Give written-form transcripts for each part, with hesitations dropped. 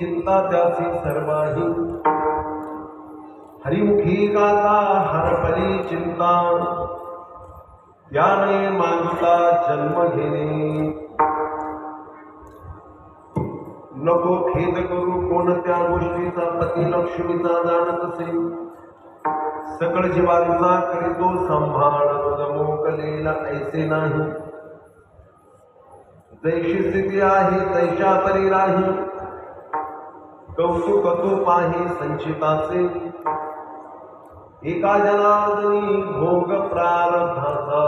चिंता त्यासी सर्वाही हरिमुखी गाता हरपली चिंता त्याने मागता जन्म घेणे नको खेद करू कोणत्या गोष्टीचा पती लक्ष्मीचा जाणत असे सकळ जीवांचा करीतो संभाळ तुझ मोकलेला ऐसे नाही जैशी स्थिती आहे तैशा परी राही कौतुक तो पाही संचिताचे एका जनार्दनी भोग प्रारब्धाचा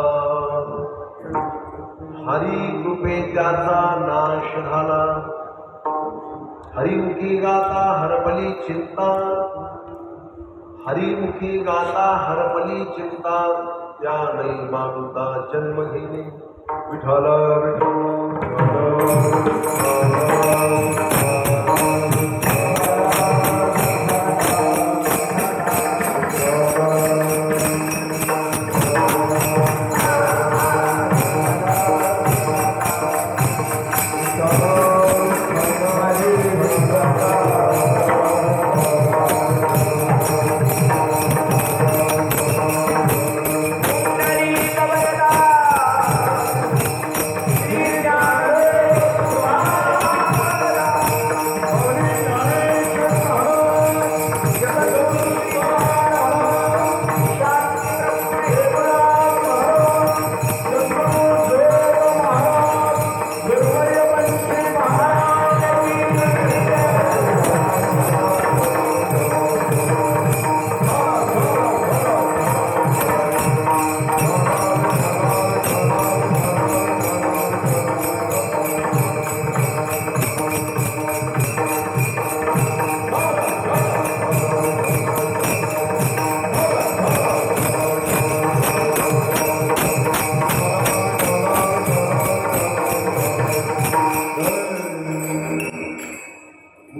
हरी कृपे त्याचा नाश झाला हरिमुखी गाता हरपली चिंता हरिमुखी गाता हरपली चिंता त्या नाही मागुता जन्म घेणे विठ्ठल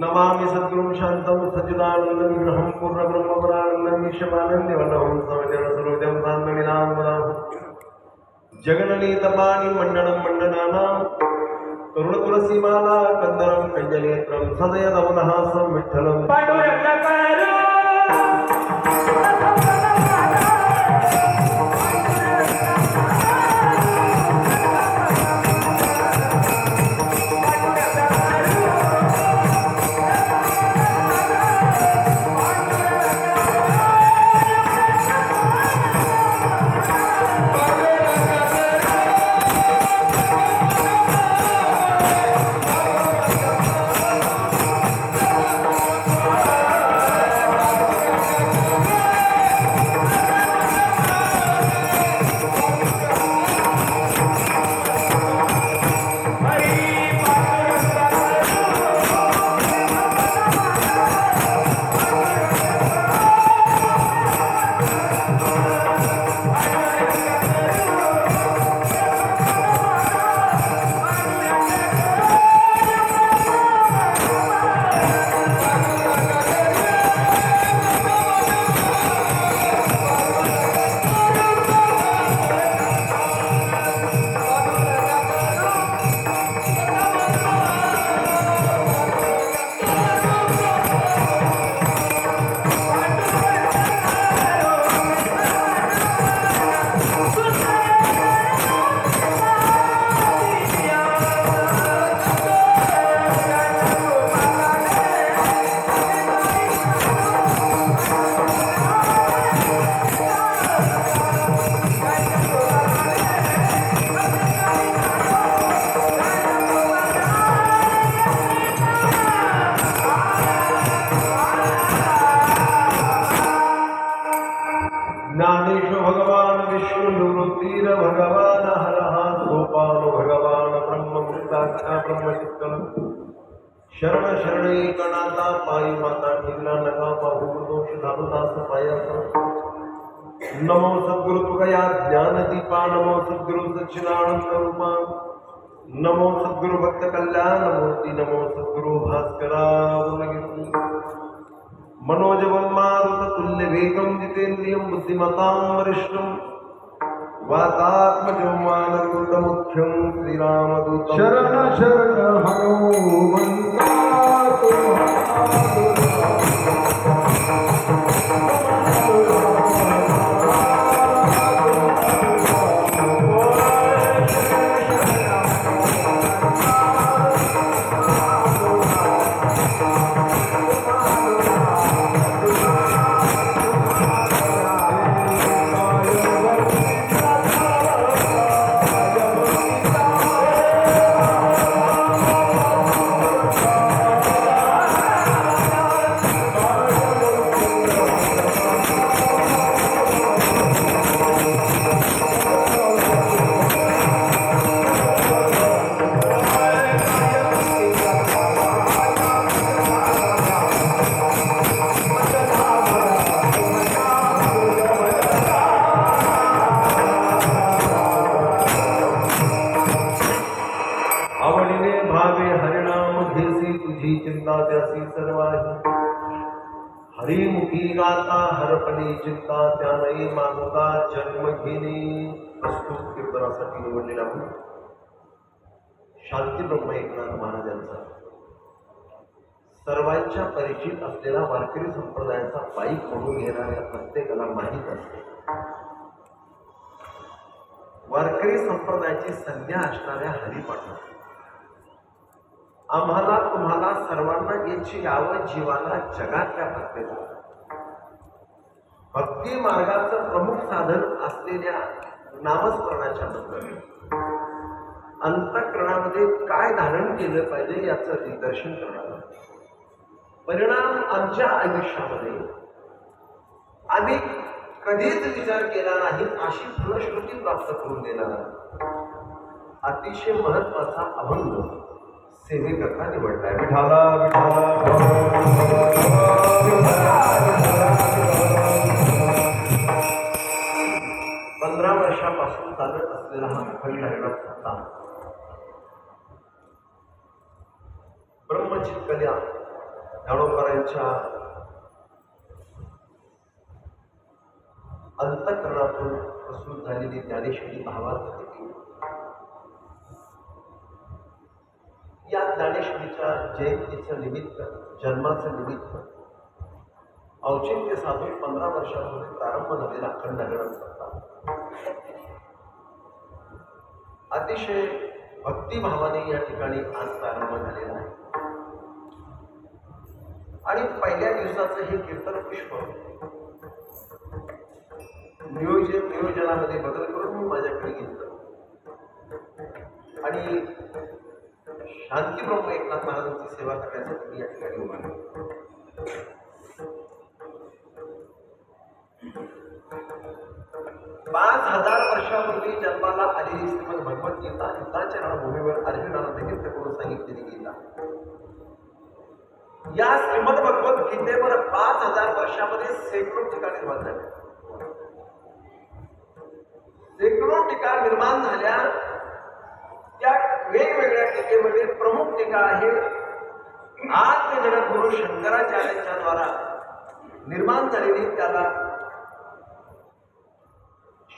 नमामि सद्गुरुं शान्तं सच्चिदानन्दं विग्रहं पूर्णब्रह्मपरानन्दं ईशमानन्दवनं समजन सरोजं सान्दनिनां वदामि जगननीतपाणि मण्डनं मण्डनानां तरुणतुलसीमाला कन्दरं कञ्जनेत्रं सदयदवनहासं विठ्ठलं ज्ञानेश्वर भगवान विष्णु निवृत्तीर भगवान हरः सोपानो भगवान ब्रह्ममुक्ताख्या ब्रह्मचित्तम शरण शरणे कणाता पायी माता ठिगला नका पाहू दोष धानुदास पायाचा नमो सद्गुरु तुकया ज्ञान दीपा नमो सद्गुरु सच्चिदानंद रूपा नमो सद्गुरु भक्त कल्याण मूर्ति नमो सद्गुरु भास्करा मनोजवन्मारुत तुल्य वेगं जितेन्द्रियं बुद्धिमतां वरिष्ठं वातात्मजं मुख्यं श्रीरामदूतं शरण शरण हनुमन्ता हरिमुखी गाता हरपणी चिंता त्यानही मागोता जन्म घेणे. प्रस्तुत कीर्तनासाठी निवडलेला शांती ब्रह्म एकनाथ महाराजांचा सर्वांच्या परिचित असलेला वारकरी संप्रदायाचा पाईक म्हणून घेणाऱ्या प्रत्येकाला माहीत असते. वारकरी संप्रदायाची संज्ञा असणाऱ्या हरिपाठ आम्हाला तुम्हाला सर्वांना याची यावं जीवाला जगातल्या प्रत्येकाला भक्ती मार्गाचं प्रमुख साधन असलेल्या नामस्मरणाच्या बद्दल अंतःकरणामध्ये काय धारण केलं पाहिजे याचं निदर्शन करणार. परिणाम आमच्या आयुष्यामध्ये आम्ही कधीच विचार केला नाही अशी फलश्रुती प्राप्त करून देणारा अतिशय महत्वाचा अभंग सेवेकरता निवडलाय. विठाला विठाला 15 वर्षापासून चालत असलेला हा अखंड हरिनाम होता. ब्रह्मचित कन्या ज्ञानोबरांच्या अंतःकरणातून प्रस्तुत झालेली ज्ञानेश्वरी भावार्थ देखील या ज्ञानेश्वरीच्या जयंतीचं निमित्त जन्माचं निमित्त औचित्य साधून 15 वर्षापूर्वी प्रारंभ झालेला अखंड हरिनाम होता. अतिशय भक्तिभावाने या ठिकाणी आज प्रारंभ झालेला आहे आणि पहिल्या दिवसाचं हे कीर्तन पुष्प नियोजनामध्ये बदल करून मी माझ्याकडे घेतलं आणि शांती ब्रह्म एकनाथ महाराजांची सेवा करण्यासाठी मी या ठिकाणी उभारलो. 5000 वर्षापूर्वी जन्माला आलेली श्रीमद भगवद्गीता युद्धाच्या रणभूमीवर अर्जुनाला देखील करून सांगितलेली गीता. या श्रीमद भगवद्गीतेवर 5000 वर्षामध्ये शेकडो टीका निर्माण झाल्या. शेकडो टीका निर्माण झाल्या. त्या वेगवेगळ्या टीकेमध्ये प्रमुख टीका आहे आद्य जगद्गुरु शंकराचार्यांच्या द्वारा निर्माण झालेली, त्याला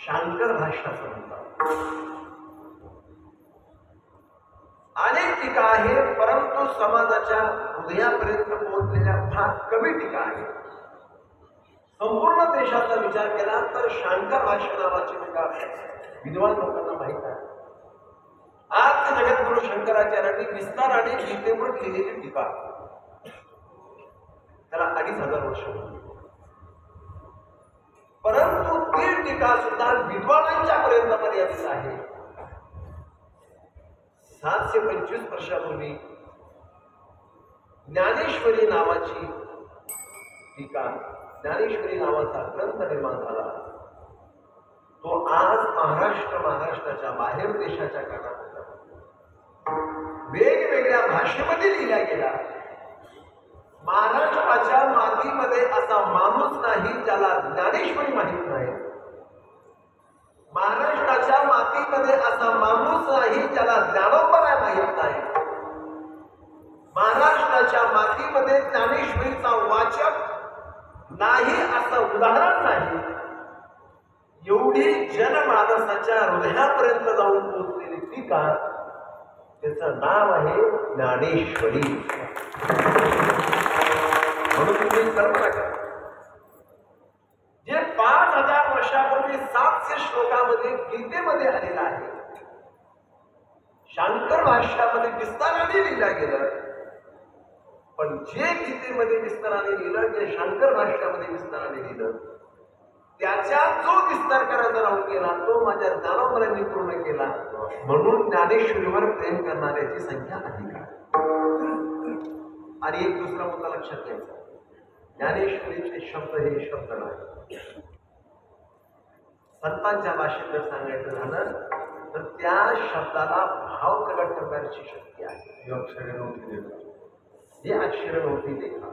शांकर भाष्य असं म्हणतात. अनेक टीका आहे, परंतु समाजाच्या हृदयापर्यंत पोहोचलेल्या फार कमी टीका आहे. संपूर्ण देशाचा विचार केला तर शांकर भाष्य नावाची टीका विद्वान लोकांना माहित आहे. आद्य जगद्गुरु शंकराचार्यांनी विस्ताराने गीतेवर केलेली टीका त्याला 2500 वर्ष होती. परंतु ती टीका सुद्धा विद्वानांच्या पर्यंत मर्यादित आहे. 725 वर्षापूर्वी ज्ञानेश्वरी नावाची टीका, ज्ञानेश्वरी नावाचा ग्रंथ निर्माण झाला. तो आज महाराष्ट्राच्या बाहेर देशाच्या कानात वेगवेगळ्या भाषेमध्ये लिहिला गेला. महाराष्ट्राच्या मातीमध्ये असा माणूस नाही ज्याला ज्ञानेश्वरी माहित नाही. महाराष्ट्राच्या मातीमध्ये असा माणूस नाही ज्याला ज्ञानोबराय माहित नाही. महाराष्ट्राच्या मातीमध्ये ज्ञानेश्वरीचा वाचक नाही असं उदाहरण नाही. एवढी जनमानसाच्या हृदयापर्यंत जाऊन पोहोचलेली टीका, त्याचं नाव आहे ज्ञानेश्वरी. म्हणून तुम्ही कल्पना करा, जे 5000 वर्षापूर्वी 700 श्लोकामध्ये गीतेमध्ये आलेलं आहे, शांकर भाष्यामध्ये विस्ताराने लिहिलं गेलं. पण जे गीतेमध्ये विस्ताराने लिहिलं, जे शांकर भाष्यामध्ये विस्ताराने लिहिलं, त्याच्यात जो विस्तार करायचा राहून गेला तो माझ्या ज्ञानोबरांनी पूर्ण केला. म्हणून ज्ञानेश्वरीवर प्रेम करणाऱ्याची संख्या अधिक आहे. आणि एक दुसरा मुद्दा लक्षात घ्यायचा, ज्ञानेश्वरीचे शब्द हे शब्द नाही. संतांच्या भाषेत जर सांगायचं झालं तर त्या शब्दाला भाव प्रकट करण्याची शक्ती आहे. हे अक्षर नव्हती देखा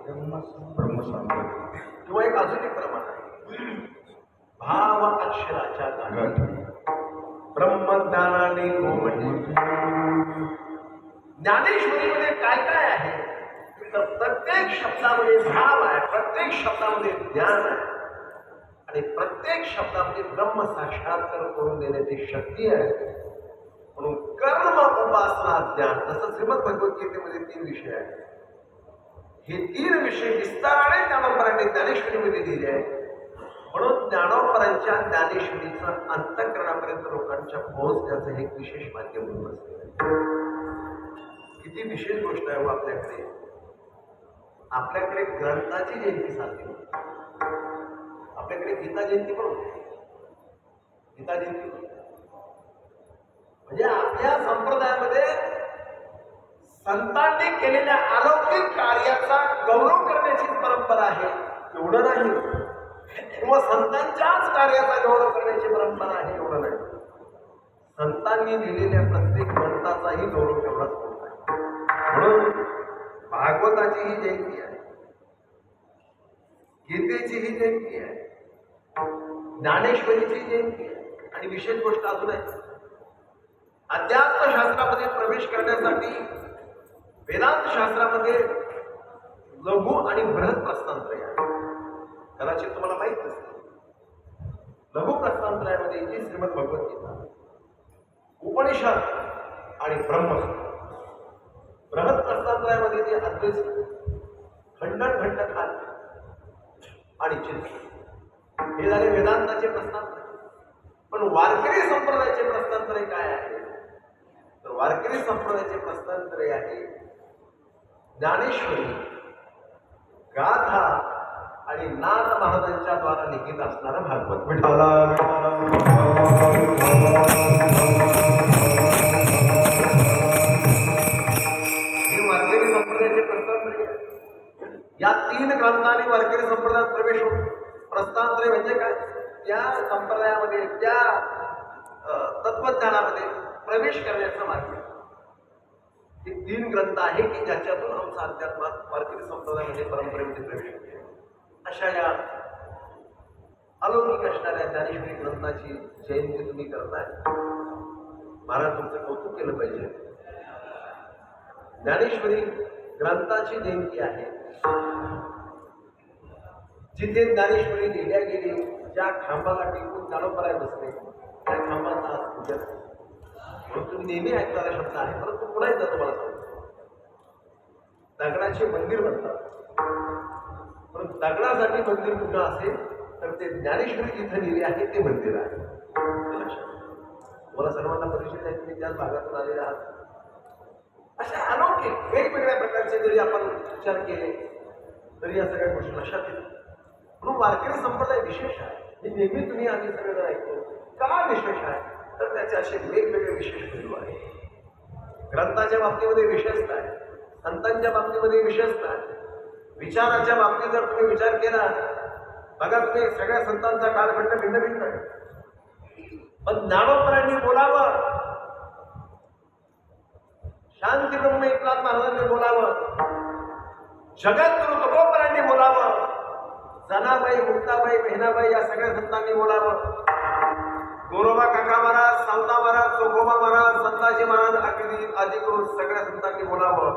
किंवा एक अजून एक प्रमाण आहे, भाव अक्षराच्या गाठी ब्रह्मज्ञानाने गोमटी. ज्ञानेश्वरीमध्ये काय काय आहे तर प्रत्येक शब्दामध्ये भाव आहे, प्रत्येक शब्दामध्ये ज्ञान आहे आणि प्रत्येक शब्दामध्ये ब्रह्म साक्षात्कार करून देण्याची शक्ती आहे. म्हणून कर्म, उपासना, ज्ञान, जसं श्रीमद भगवद्गीतेमध्ये 3 विषय आहेत, हे 3 विषय विस्ताराने ज्ञानोबरांनी ज्ञानेश्वरीमध्ये दिले आहेत. म्हणून ज्ञानोबरांच्या ज्ञानेश्वरीचं अंतःकरणापर्यंत लोकांच्या पोहोचण्याचं हे एक विशेष माध्यम म्हणून असते. किती विशेष गोष्ट आहे आपल्याकडे. आपल्याकडे ग्रंथाची जयंती साजरी होते, आपल्याकडे गीता जयंती पण होते. गीता जयंती म्हणजे आपल्या संप्रदायामध्ये संतांनी केलेल्या अलौकिक कार्याचा गौरव करण्याची परंपरा आहे, एवढं नाही. किंवा संतांच्याच कार्याचा गौरव करण्याची परंपरा आहे, एवढं नाही. संतांनी लिहिलेल्या प्रत्येक ग्रंथाचाही गौरव तेवढाच होत आहे. म्हणून भागवताची ही जयंती आहे, गीतेची ही जयंती आहे, ज्ञानेश्वरीची जयंती आहे. आणि विशेष गोष्ट अजून आहे, अध्यात्मशास्त्रामध्ये प्रवेश करण्यासाठी वेदांत शास्त्रामध्ये लघु आणि बृहत प्रस्थानत्रय आहे. कदाचित तुम्हाला माहित नसेल, लघु प्रस्थानत्रयामध्ये येते श्रीमद भगवद्गीता, उपनिषद आणि ब्रह्मसूत्र. बृहत प्रस्थानत्रयामध्ये ते अद्वैत, खंडन खंड आणि चिंतन, हे झाले वेदांताचे प्रस्थानत्रय. पण वारकरी संप्रदायाचे प्रस्थानत्रय काय आहे तर वारकरी संप्रदायाचे प्रस्थानत्रय आहे ज्ञानेश्वरी, गाथा आणि नाथ महाराजांच्या द्वारा लिखित असणारं भागवत. विठाला हे वारकरी संप्रदायाचे प्रस्थानत्रय. या 3 ग्रंथांनी वारकरी संप्रदायात प्रवेश होतो. प्रस्थानत्रय म्हणजे काय, त्या संप्रदायामध्ये, त्या तत्वज्ञानामध्ये प्रवेश करण्याचा मार्ग. हे 3 ग्रंथ आहे की ज्याच्यातून आमचा अध्यात्मात वारकरी संप्रदायामध्ये परंपरेमध्ये प्रवेश होते. अशा या अलौकिक असणाऱ्या ज्ञानेश्वरी ग्रंथाची जयंती तुम्ही करताय, महाराज तुमचं कौतुक केलं पाहिजे. ज्ञानेश्वरी ग्रंथाची जयंती आहे. जिथे ज्ञानेश्वरी लिहिल्या गेली, ज्या खांबाला टिकून ज्ञानोबराय बसले, त्या खांबाचा आज पूजा. म्हणून तुम्ही नेहमी ऐकणारा शब्द आहे, परंतु पुन्हा एकदा तुम्हाला सांगतो, दगडाचे मंदिर म्हणतात. पण दगडासाठी मंदिर कुठं असेल तर ते ज्ञानेश्वरी जिथे लिहिले आहे ते मंदिर आहे. तुम्हाला सर्वांना परिचित आहे, तुम्ही त्याच भागातून आलेले आहात. अशा अलौकिक वेगवेगळ्या प्रकारचे जरी आपण विचार केले तरी या सगळ्या गोष्टी लक्षात येतात. म्हणून वारकरी संप्रदाय विशेष आहे. हे नेहमी तुम्ही आम्ही सगळं ऐकतो. का विशेष आहे तर त्याचे असे वेगवेगळे विशेष पैलू आहेत. ग्रंथाच्या बाबतीमध्ये विशेषता आहे, संतांच्या बाबतीमध्ये विशेषता आहे, विचाराच्या बाबतीत जर तुम्ही विचार केला, बघा तुम्ही सगळ्या संतांचा कालखंड भिन्न भिन्न आहे. पण ज्ञानोबरांनी बोलावं, शांती ब्रह्म एकनाथ महाराजांनी बोलावं, जगद्गुरु तुकोबरांनी बोलावं, जनाबाई, मुक्ताबाई, बहिणाबाई या सगळ्या संतांनी बोलावं, गोरोबा काका महाराज, सावता महाराज, चोखोबा महाराज, संताजी महाराज, आदी करून सगळ्या संतांनी बोलावं.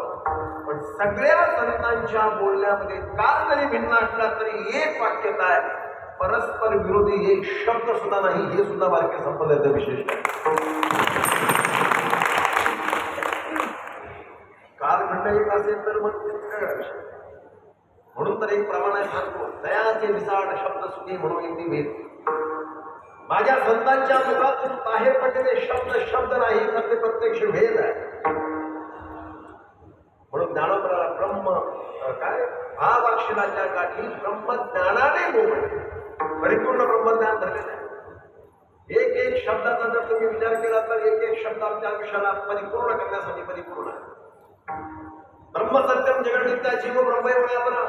पण सगळ्या संतांच्या बोलण्यामध्ये काल जरी भिन्न असला तरी एक वाक्यता आहे, परस्पर विरोधी एक शब्द सुद्धा नाही. हे सुद्धा वारकरी संप्रदायाचं विशेष आहे. कालखंड भांड एक असेल तर मग वेगळा विषय. म्हणून तर एक प्रमाण आहे, सांगतो दयाचे विसाड शब्द सुखी म्हणून येते भेद. माझ्या संतांच्या मुखातून बाहेर पडलेले शब्द शब्द नाही तर ते प्रत्यक्ष भेद आहे. म्हणून ज्ञानोबराला ब्रह्म काय भावाक्षराच्या गाठी ब्रह्मज्ञानाने मोकळे परिपूर्ण ब्रह्मज्ञान धरलेलं आहे. एक एक शब्दाचा जर तुम्ही विचार केला तर एक एक शब्द आमच्या आयुष्याला परिपूर्ण करण्यासाठी परिपूर्ण आहे. ब्रह्मसत्यम जगन्मिथ्या जीव ब्रह्मयोगाला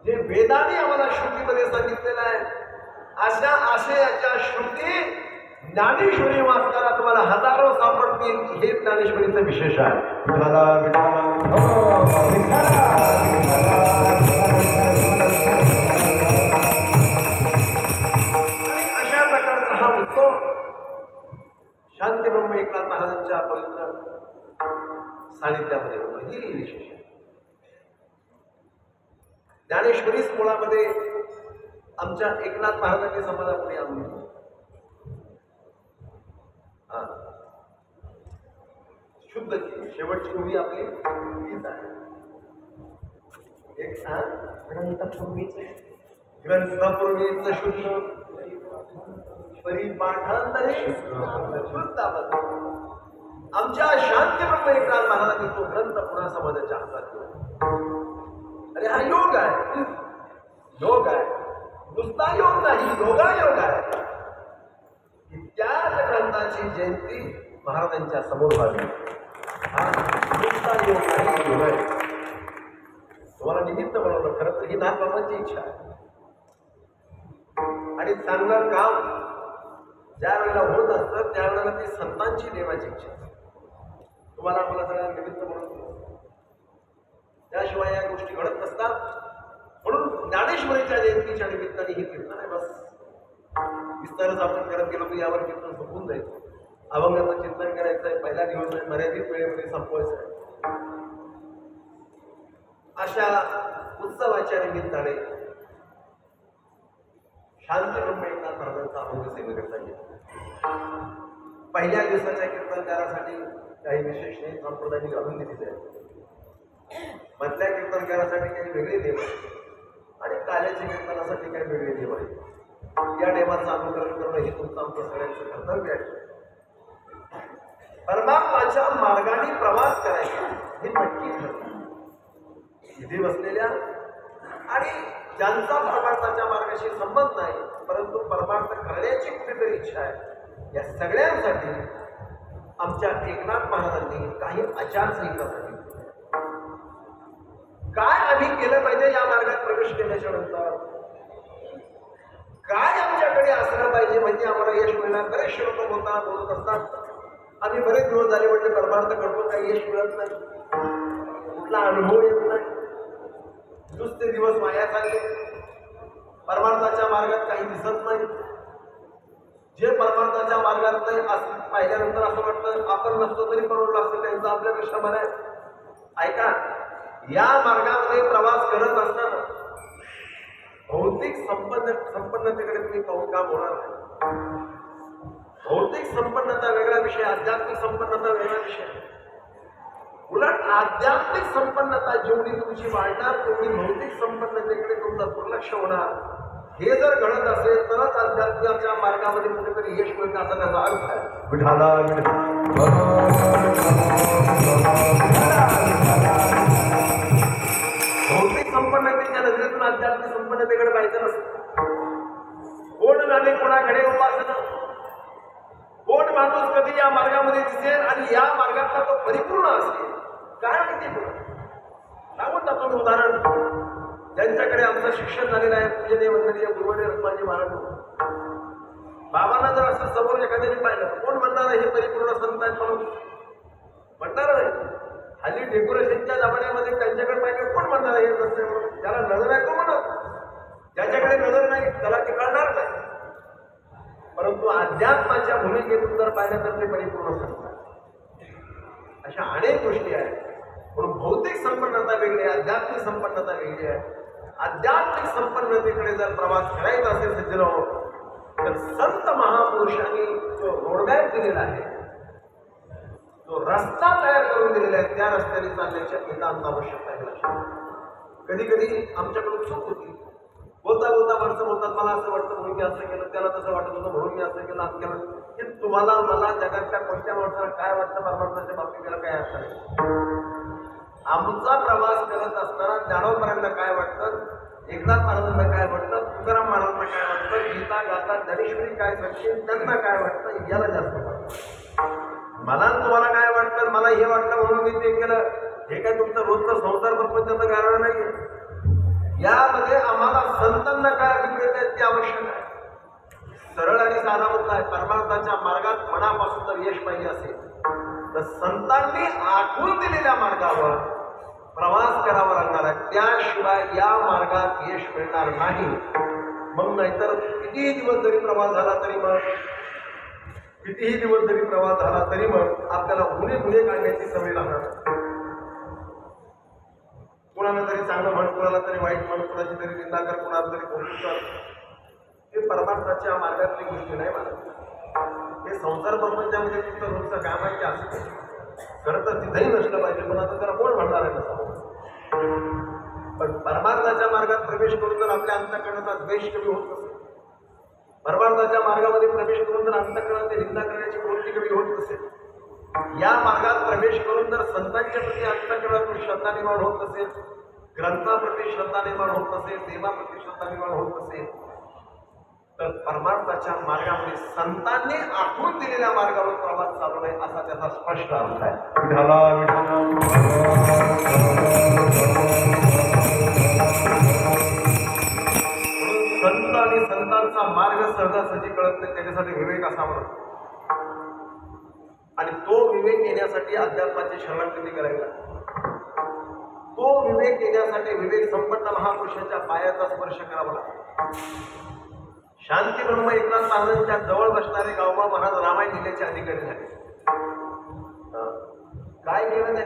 जे वेदाने आम्हाला श्रुतीमध्ये सांगितलेलं आहे, अशा आशयाच्या श्रुती ज्ञानेश्वरी वाचताना तुम्हाला हजारो सापडतील. हे ज्ञानेश्वरीचं विशेष आहे. अशा प्रकारचा हा उत्सव शांती ब्रह्म एकनाथ महाराजांच्या पवित्र सानिध्यामध्ये होतो. ही विशेष आहे. ज्ञानेश्वरीच मुळामध्ये आमच्या एकनाथ महाराजांनी समाजापुढे आणली. शुद्ध केली. शेवटची उभी आपली हीच आहे. एक ग्रंथपूर्वीच शुद्ध परिपाठांतरे शुद्ध. आमच्या शांती ब्रह्म एकनाथ महाराजांनी तो ग्रंथ पुन्हा समाजाच्या हातात दिला. अरे हा योग आहे, योग आहे, नुसता योग नाही, योगायोग आहे. त्याच ग्रंथाची जयंती महाराजांच्या समोर झाली. हा नुसता योग नाही, योग आहे. तुम्हाला निमित्त बनवलं. खरं तर ही नाथ बाबांची इच्छा आहे. आणि चांगलं काम ज्या वेळेला होत असतं त्यावेळेला ती संतांची देवाची इच्छा असते. तुम्हाला आम्हाला सगळ्यांना निमित्त बनवतो. त्याशिवाय या गोष्टी घडत नसतात. म्हणून ज्ञानेश्वरीच्या जयंतीच्या निमित्ताने ही कीर्तन आहे. बस विस्तारच आपण करत गेलो की यावर कीर्तन संपून जाईल. अभंगाचं चिंतन करायचं आहे. पहिला दिवस आहे, मर्यादित वेळेमध्ये संपवायचं आहे. अशा उत्सवाच्या निमित्ताने शांती ब्रह्म एकनाथ महाराजांचा अभंग सेवेकरता येतो. पहिल्या दिवसाच्या कीर्तनकारासाठी काही विशेष संप्रदायांनी घालून दिलेले आहेत. मधल्या कीर्तनकारासाठी काही वेगळे नियम आहेत आणि काल्याच्या कीर्तनासाठी काही वेगळे नियम आहेत. या नियमाचं अनुकरण करणं हे तुमचं आमचं सगळ्यांचं कर्तव्य आहे. परमात्माच्या मार्गाने प्रवास करायचा हे नक्की ठरलं. इथे बसलेल्या आणि ज्यांचा परमार्थाच्या मार्गाशी संबंध नाही परंतु परमार्थ करण्याची कुठेतरी इच्छा आहे, या सगळ्यांसाठी आमच्या एकनाथ महाराजांनी काही आचारसंहिता सांगितली. काय आम्ही केलं पाहिजे या मार्गात प्रवेश केल्याच्या नंतर, काय आमच्याकडे असलं पाहिजे म्हणजे आम्हाला यश मिळणार. बरेचसे लोक बोलत असतात, आम्ही बरेच दिवस झाले म्हणजे परमार्थ करतो, काही यश मिळत नाही, कुठला अनुभव येत नाही, नुसते दिवस वाया चालले, परमार्थाच्या मार्गात काही दिसत नाही. जे परमार्थाच्या मार्गात नाही असं पाहिल्यानंतर असं वाटतं आपण नसतो तरी परवडलं असतं, त्यांचं आपल्यापेक्षा बरं आहे. ऐका, या मार्गामध्ये प्रवास करत असताना भौतिक संपन्नतेकडे तुम्ही पाहून काम होणार नाही. भौतिक संपन्नता वेगळा विषय, आध्यात्मिक संपन्नता वेगळा विषय. उलट आध्यात्मिक संपन्नता जेवढी तुमची वाढणार तेवढी भौतिक संपन्नतेकडे तुमचं दुर्लक्ष होणार. हे जर घडत असेल तरच अध्यात्माच्या मार्गामध्ये कुठेतरी यश मिळतं असा त्याचा अर्थ आहे. भौतिक संपन्नतेच्या नजरेतून आध्यात्मिक संपन्नतेकडे पाहिजे नसतं. कोण जाणे कोणाकडे उपासना, कोण माणूस कधी या मार्गामध्ये दिसेल आणि या मार्गातला तो परिपूर्ण असेल काय माहिती पुढे. सांगून टाकतो मी उदाहरण. ज्यांच्याकडे आमचं शिक्षण झालेलं आहे, पूजनीय वंदनीय गुरुवारी रत्नाजी महाराज, बाबांना जर असं समोर एखाद्याने पाहिलं कोण म्हणणार आहे हे परिपूर्ण संत आहेत म्हणून? म्हणणार नाही. हल्ली डेकोरेशनच्या जमान्यामध्ये त्यांच्याकडे पाहिलं कोण म्हणणार आहे हे नसते म्हणून? ज्याला नजर आहे तो म्हणत, ज्याच्याकडे नजर नाही त्याला ते कळणार नाही. परंतु अध्यात्माच्या भूमिकेतून जर पाहिलं तर ते परिपूर्ण संत. अशा अनेक गोष्टी आहेत. म्हणून भौतिक संपन्नता वेगळी आहे, आध्यात्मिक संपन्नता वेगळी आहे. आध्यात्मिक संपन्नतेकडे जर प्रवास करायचा असेल सज्जनो तर संत महापुरुषांनी जो रोडमॅप दिलेला आहे तो रस्ता तयार करून दिलेला आहे, त्या रस्त्याने चालण्याची नितांत आवश्यकता आहे लक्षात. कधी कधी आमच्याकडून चूक होती. बोलता बोलता माणसं बोलतात, मला असं वाटतं म्हणून मी असं केलं, त्याला तसं वाटत होतं म्हणून मी असं केलं, असं केलं. की तुम्हाला मला जगातल्या कोणत्या माणसाला काय वाटतं परमार्थाच्या बाबतीत त्याला काय अर्थ नाही. आमचा प्रवास करत असताना ज्ञानोबरांना काय वाटतं, एकनाथ महाराजांना काय वाटतं, तुकाराम महाराजांना काय वाटतं, गीता गाता ज्ञानेश्वरी काय सांगते त्यांना काय वाटतं, याला जास्त वाटतं. मला तुम्हाला काय वाटतं, मला हे वाटतं म्हणून मी ते केलं, हे काय तुमचं रोजचं संसार प्रपंचाचं कारण नाहीये. यामध्ये आम्हाला संतांना काय अभिप्रेत आहेत ते आवश्यक आहे. सरळ आणि साधा मुद्दा आहे. परमार्थाच्या मार्गात मनापासून जर यश पाहिजे असेल तर संतांनी आखून दिलेल्या मार्गावर प्रवास करावा लागणार आहे. त्याशिवाय या मार्गात यश मिळणार नाही. मग नाहीतर कितीही दिवस जरी प्रवास झाला तरी मग आपल्याला गुन्हे काढण्याची सवय लागणार. कुणाला तरी चांगलं म्हण, कुणाला तरी वाईट म्हण, कुणाची तरी निंदा कर, कुणाला तरी कौतुक कर. हे परमार्थाच्या मार्गातली गोष्टी नाही मला. हे संसार प्रपंचामध्ये तुमचं रोजचं काम आहे की असं खरं तर तिथंही नसलं पाहिजे, पण आता त्याला कोण म्हणणार आहे तसं. पण परमार्थाच्या मार्गात प्रवेश करून जर आपल्या अंतःकरणाचा द्वेष कमी होत नसेल, परमार्थाच्या मार्गामध्ये प्रवेश करून जर अंतःकरणाची निंदा करण्याची प्रवृत्ती कमी होत नसेल, या मार्गात प्रवेश करून जर संतांच्या प्रती अंतःकरणातून श्रद्धा निर्माण होत नसेल, ग्रंथाप्रती श्रद्धा निर्माण होत नसेल, देवाप्रती श्रद्धा निर्माण होत नसेल, तर परमार्थाच्या मार्गामध्ये संतांनी आखून दिलेल्या मार्गावर प्रवास चालू नाही असा त्याचा स्पष्ट अर्थ आहे. म्हणून संत आणि संतांचा मार्ग सहजासहजी कळत नाही, त्याच्यासाठी विवेक असावा आणि तो विवेक येण्यासाठी अध्यात्माची शरणागती करावी लागते. तो विवेक येण्यासाठी विवेक संपन्न महापुरुषाच्या पायाचा स्पर्श करावा लागतो. शांती ब्रह्म एकनाथ महाराजांच्या जवळ बसणारे गावबा महाराज रामायण लिहिण्याचे अधिकारी झाले. काय केलं नाही,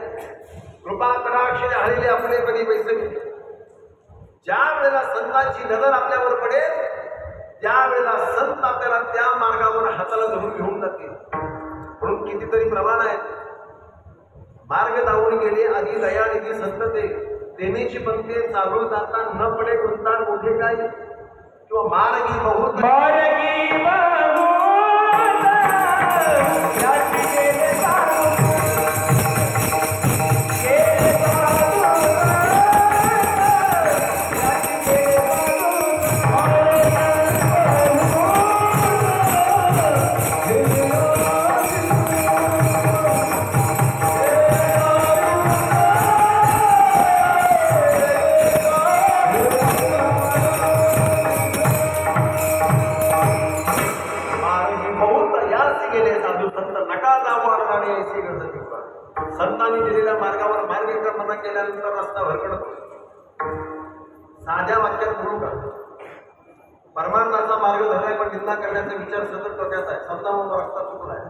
कृपा कटाक्षाने हळले आपले पदी बैसवी. ज्या वेळेला संतांची नजर आपल्यावर पडेल त्यावेळेला संत आपल्याला त्या मार्गावर हाताला धरून घेऊन जातील. म्हणून कितीतरी प्रमाण आहेत. मार्ग दावून गेले आधी दयानिधी संत ते, देण्याची पंक्ती चालू जाता न पडे कोणता मोठे काय, किंवा मार्गी बहुत संतांनी दिलेल्या मार्गावर मार्गक्रमणा केल्यानंतर रस्ता भरकडतो. साध्या वाक्यात म्हणू का, परमार्थाचा मार्ग धरलाय पण निंदा करण्याचा विचार सतत डोक्यात आहे, समजा मग रस्ता चुकलाय.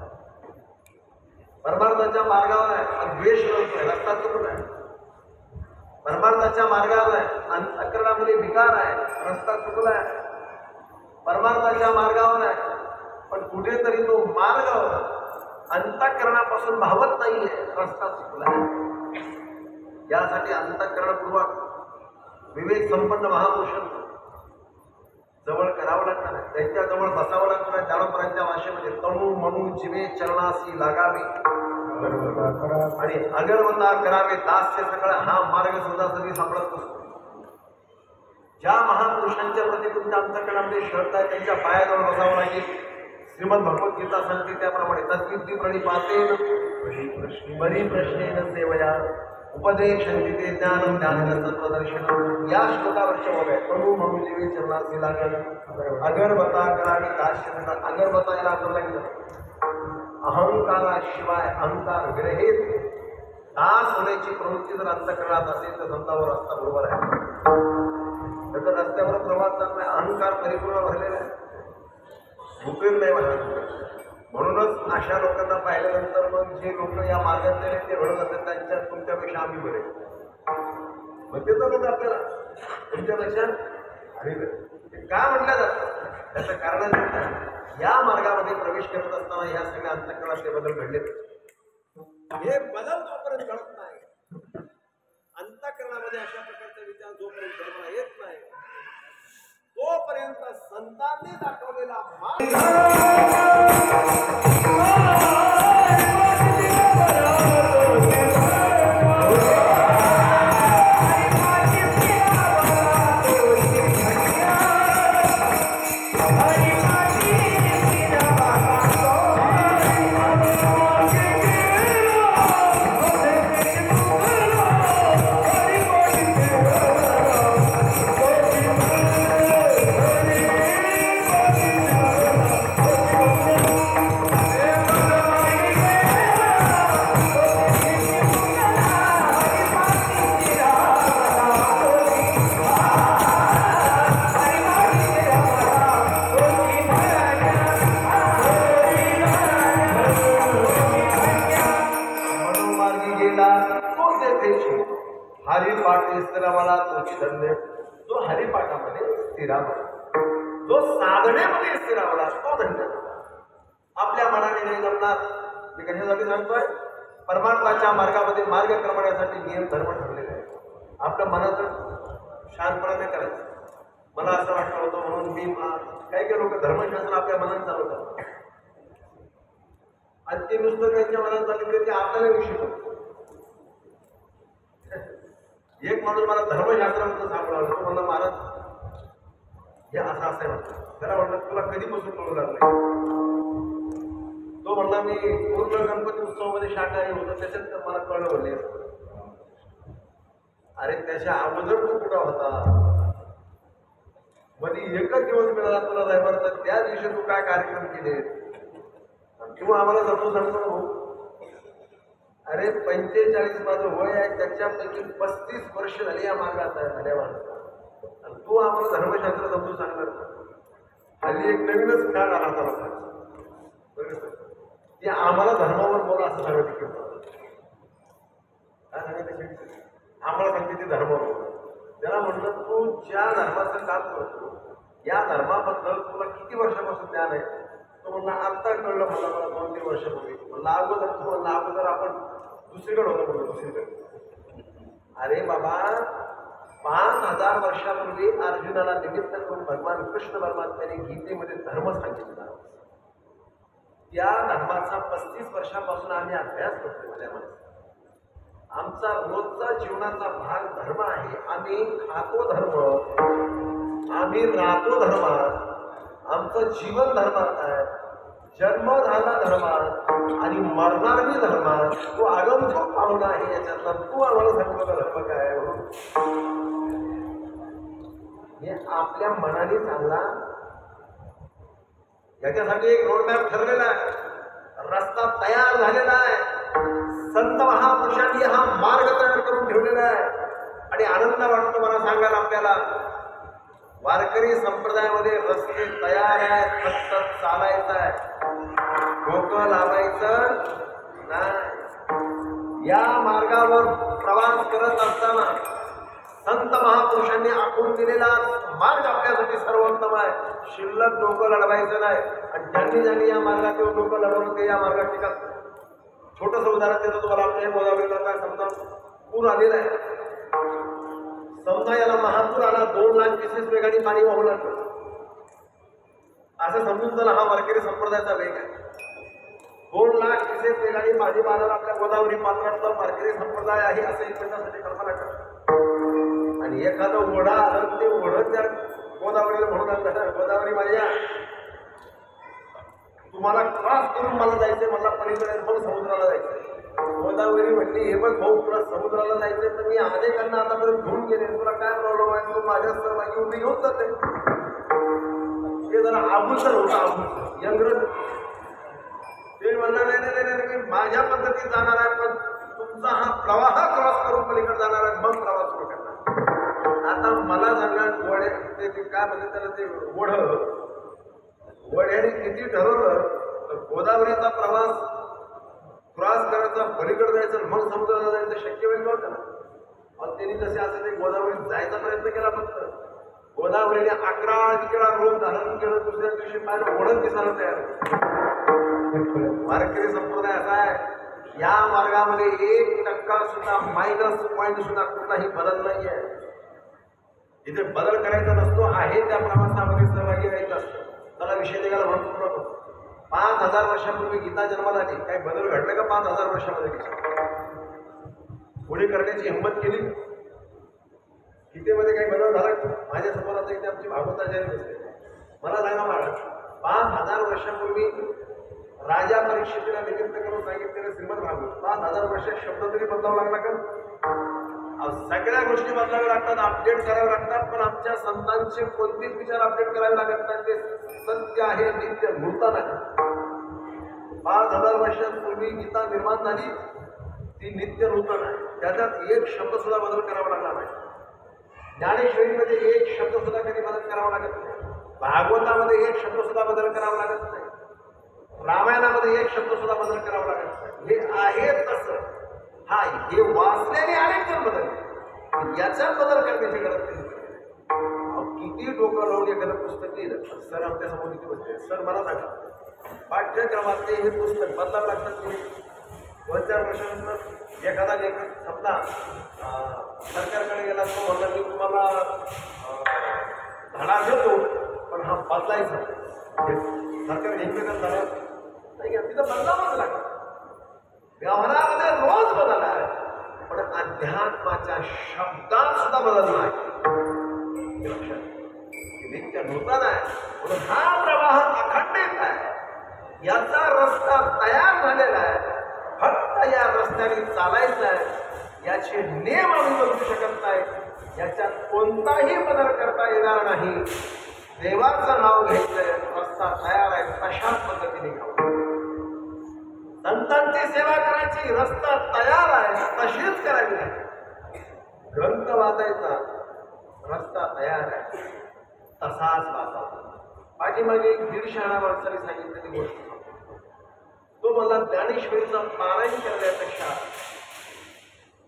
परमार्थाच्या मार्गावर आहे द्वेष करतोय, रस्ता चुकलाय. परमार्थाच्या मार्गावर आहे अंतःकरणामध्ये विकार आहे, रस्ता चुकलाय. परमार्थाच्या मार्गावर आहे पण कुठेतरी तो मार्ग अंतःकरणापासून भावत नाहीये, रस्ता चुकला. यासाठी अंतःकरणपूर्वक विवेक संपन्न महापुरुषांना जवळ करावं लागणार आहे, त्यांच्या जवळ बसावं लागणार आहे. ज्ञानोबरांच्या भाषेमध्ये तणू म्हणू जिवे चरणासी लागावे आणि अगरवता करावे दास्य सगळं, हा मार्ग सहजासहजी सापडत नसतो. ज्या महापुरुषांच्या प्रती तुमच्या अंतःकरणामध्ये श्रद्धा आहे त्यांच्या पायाजवळ बसावं लागेल. श्रीमद भगवद्गीता सांगते त्याप्रमाणे तद्विद्धी प्रणिपातेन बरी प्रश्नेन सेवया उपदेशन्ति ते ज्ञानं ज्ञानेन तत्त्वदर्शनं. या श्लोकावरच्या ओघ आहे. तणू म्हणू जिवे चरणासी लागल अगरबता करावी दास्य सगळं. अगरबता याला अर्थ लागलं अहंकाराशिवाय अहंकार विरहित दास होण्याची प्रवृत्ती जर अंतःकरणात असेल तर संतावर रस्ता बरोबर आहे. तर रस्त्यावर प्रवास चाललाय, अहंकार परिपूर्ण भरलेला आहे, उपयोग नाही म्हणा. म्हणूनच अशा लोकांना पाहिल्यानंतर मग जे लोक या मार्गातले ते घडत असतात त्यांच्यात तुमच्यापेक्षा आम्ही बरे म्हणते तर मग आपल्याला तुमच्यापेक्षा आणि का म्हटलं जातं त्याचं कारण या मार्गामध्ये प्रवेश करत असताना या सगळ्या अंतःकरणातले बदल घडले. हे बदल जोपर्यंत घडत नाही, अंतःकरणामध्ये अशा प्रकारचा विचार जोपर्यंत जन्माला येत नाही, तोपर्यंत संतांनी दाखवलेला हरिपाठ स्थिरावला तोची धन्य. जो हरिपाठामध्ये स्थिरावला, जो साधनेमध्ये स्थिरावला तो धन्य. आपल्या मनाने नाही जमणार. मी कशासाठी सांगतोय? परमात्माच्या मार्गामध्ये मार्ग क्रमण्यासाठी नियम धर्म ठरलेले आहे. आपल्या मनाचं शांतपणे करायचं. मला असं वाटलं होतं म्हणून मी काही काही लोक धर्मशास्त्र आपल्या मनात चालवतात आणि ते नुसतं त्यांच्या मनात चालले ते आपल्याला शिकवतात. एक माणूस मला धर्मशास्त्राबद्दल सांगला तो म्हणला, महाराज हे असं आहे म्हणतात. त्याला म्हणलं तुला कधीपासून कळू लागलं? तो म्हणला मी पूर्ण गणपती उत्सवामध्ये शाकाहारी होतो, त्याच्यात मला कळलं म्हणले. अरे त्याच्या अगोदर तू कुठं होता? मध्ये एकच दिवस मिळाला तुला जायवर, तर त्या दिवशी तू काय कार्यक्रम केले? तू आम्हाला जमू सांगतो. अरे 45 माझं वय आहे, त्याच्यापैकी 35 वर्ष झाली या मार्गात आहे झाल्या माणसाला, आणि तू आम्हाला धर्मशास्त्र समजून सांगणार? हल्ली एक नवीनच काळ आला होता लोकांचा की आम्हाला धर्मावर बोला असं सांगत की काय सांगायचं? आम्हाला सांगते ते धर्मावर. त्याला म्हटलं तू ज्या धर्माचं काम करतो या धर्माबद्दल तुला किती वर्षापासून ज्ञान आहे? तो म्हणला आत्ता कळलं मला 2-3 वर्षापूर्वी. म्हणलं अगोदर तू म्हणला अगोदर आपण दुसरीकडे होतो म्हणलं दुसरीकडे. अरे बाबा 5000 वर्षापूर्वी अर्जुनाला निमित्त करून भगवान कृष्ण परमात्म्याने गीतेमध्ये धर्म सांगितला. त्या धर्माचा 35 वर्षापासून आम्ही अभ्यास करतो. माझ्या माणसाला आमचा रोजचा जीवनाचा भाग धर्म आहे. आम्ही खातो धर्म, आम्ही राहतो धर्मात, आमचं जीवन धर्मात आहे, जन्म झाला धर्मात आणि मरणार मी धर्मात. तो आगमतूक पाहुणा आहे याच्यातला. तू आम्हाला सांगतो का धर्म काय आहे म्हणून? हे आपल्या मनाने चालला. याच्यासाठी एक रोडमॅप ठरलेला आहे, रस्ता तयार झालेला आहे. संत महापुरुषांनी हा मार्ग तयार करून ठेवलेला आहे. आणि आनंद वाटतो मला सांगायला आपल्याला, वारकरी संप्रदायामध्ये रस्ते तयार आहेत, फक्त चालायचं आहे, डोकं लावायचं नाही. या मार्गावर प्रवास करत असताना संत महापुरुषांनी आखून दिलेला मार्ग आपल्यासाठी सर्वोत्तम आहे. शिल्लक डोकं लढवायचं नाही. आणि ज्यांनी ज्यांनी या मार्गात येऊन डोकं लढवलं ते या मार्गात टिकत. छोटंसं उदाहरण देतो तुम्हाला. आपल्या गोदावरीला काय समजा पूर आलेला आहे, समजा याला महापूर आला, 2,00,000 वेगाने पाणी वाहू लागलं असं समजून चला. हा वारकरी संप्रदायाचा वेग आहे. 2,00,000 वेगाने पाणी मारायला आपल्या गोदावरी पात्रातला वारकरी संप्रदाय आहे असं एकमेकांसाठी कल्पना करा. आणि एखादं ओढा आलं ते ओढत त्या गोदावरीला म्हणून लागलं, गोदावरी माझ्या तुम्हाला क्रॉस करून मला जायचंय, मला पलीकडे पण समुद्राला जायचंय. गोदावरी म्हणली हे बघ भाऊ तुला समुद्राला जायचंय तर मी अनेकांना आतापर्यंत घेऊन गेले, तुला काय प्रॉब्लेम आहे? तू माझ्या सहभागी उभी घेऊन जाते. ते जरा आभूषण होतं, आभूषण यंग्र. ते म्हणलं नाही नाही नाही मी माझ्या पद्धतीत जाणार आहे, पण तुमचा हा प्रवाह क्रॉस करून पलीकडे जाणार आहे, मग प्रवास सुरू करणार. आता मला सांगा वडे ते काय म्हणजे त्याला ते वड्याने किती ठरवलं तर गोदावरीचा प्रवास क्रॉस करायचा, पलीकडे जायचं, मग समुद्राला जायचं शक्य होईल नव्हतं ना. मग त्यांनी जसे असं ते गोदावरीत जायचा प्रयत्न केला, फक्त गोदावरीने 11 रूप धारण केलं. दुसऱ्या दिवशी पाहिलं ओढत दिसायला तयार. वारकरी संप्रदाय असा आहे, या मार्गामध्ये 1% सुद्धा मायनस पॉइंट सुद्धा कुठलाही बदल नाही आहे. जिथे बदल करायचा नसतो आहे त्या प्रवासामध्ये सहभागी व्हायचं असतं. त्याला विषय निघाला भरपूर नको. 5000 वर्षापूर्वी गीता जन्माला आली, काही बदल घडले का 5000 वर्षामध्ये? कोणी करण्याची हिंमत केली? गीतेमध्ये काही बदल झाला? माझ्यासमोर आता इथे आमची भागवताचार्य बसले, मला सांगा महाराज, 5000 वर्षापूर्वी राजा परीक्षेला निमित्त करून सांगितलेलं श्रीमद भागवत 5000 वर्षात शब्द तरी बदलावं लागला का? सगळ्या गोष्टी बदलाव्या लागतात, अपडेट कराव्या लागतात, पण आमच्या संतांचे कोणतेच विचार अपडेट करावे लागत नाही. ते सत्य आहे, नित्य नूतन आहे. 5000 वर्षांपूर्वी गीता निर्माण झाली, ती नित्य नूतन आहे. त्याच्यात एक शब्द सुद्धा बदल करावा लागला नाही. ज्ञानेश्वरीमध्ये एक शब्द सुद्धा कधी बदल करावा लागत नाही. भागवतामध्ये एक शब्द सुद्धा बदल करावा लागत नाही. रामायणामध्ये एक शब्द सुद्धा बदल करावा लागत नाही. हे आहे तसं. हा, हे वाचल्याने अनेक जण बदलले, याच्यात बदल करण्याची गरज नाही. किती डोकं लावून एखादं पुस्तक लिहिलं, सर आमच्या समोर किती बसले, सर मला सांगा पाठ्यक्रमातले हे पुस्तक बदलावं लागतात की 2-4 वर्षानंतर एखादा लेखक समजा सरकारकडे गेला, तो म्हणला मी तुम्हाला धडा देतो पण हा बदलायचा सरकार एकमेकांना झाला नाही, तिथं बदलावंच लागतं. व्यवहारामध्ये रोज बदल आहे, पण अध्यात्माच्या शब्दात सुद्धा बदल नाही. लक्षात नित्य नूतन आहे, म्हणून हा प्रवाह अखंडित आहे. याचा रस्ता तयार झालेला आहे, फक्त या रस्त्याने चालायचं आहे. याचे नियम आम्ही बदलू शकत नाही, याच्यात कोणताही बदल करता येणार नाही. देवाचं नाव घ्यायचंय, रस्ता तयार आहे, तशाच पद्धतीने घ्यावं. संतांची सेवा करायची, रस्ता तयार आहे, तशीच करावी लागेल. ग्रंथ वाचायचा, रस्ता तयार आहे, तसाच वाचावा. पाठीमागे 150 माणसाने सांगितलेली गोष्ट, तो मला ज्ञानेश्वरीचं पारायण करण्यापेक्षा,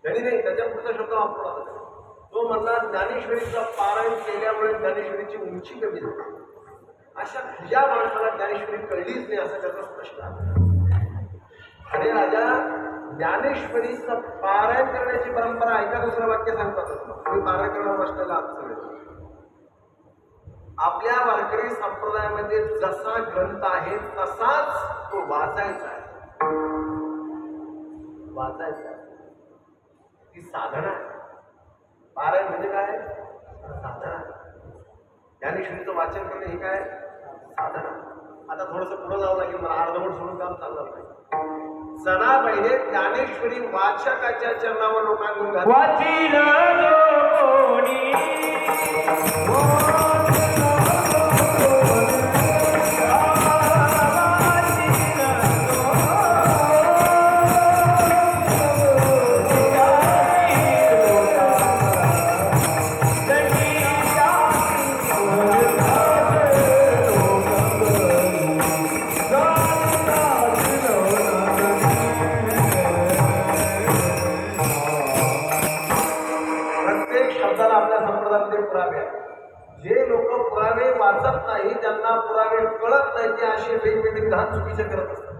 त्यांनी नाही त्याच्या पुढचा शब्द वापरला होता, तो मला ज्ञानेश्वरीचं पारायण केल्यामुळे ज्ञानेश्वरीची उंची कमी झाली. अशा ज्या माणसाला ज्ञानेश्वरी कळलीच नाही असं त्याचा प्रश्न आहे. अरे राजा, ज्ञानेश्वरीचं पारायण करण्याची परंपरा ऐका. दुसरं वाक्य सांगतात तुम्ही पारायण करणं बसलेला सगळे. आपल्या वारकरी संप्रदायामध्ये जसा ग्रंथ आहे तसाच तो वाचायचा आहे. वाचायचा ती साधना आहे. पारायण म्हणजे काय? साधना. ज्ञानेश्वरीचं वाचन करणे हे काय? साधना. आता थोडंसं पुढे जावं लागेल, मला अर्धवट सोडून काम चालणार नाही. जनाबाईने ज्ञानेश्वरी वाचकाच्या चरणावर लोकांनी वाचत नाही, ज्यांना पुरावे कळत नाही, ते असे वेगवेगळे दहा चुकीचे करत असतात.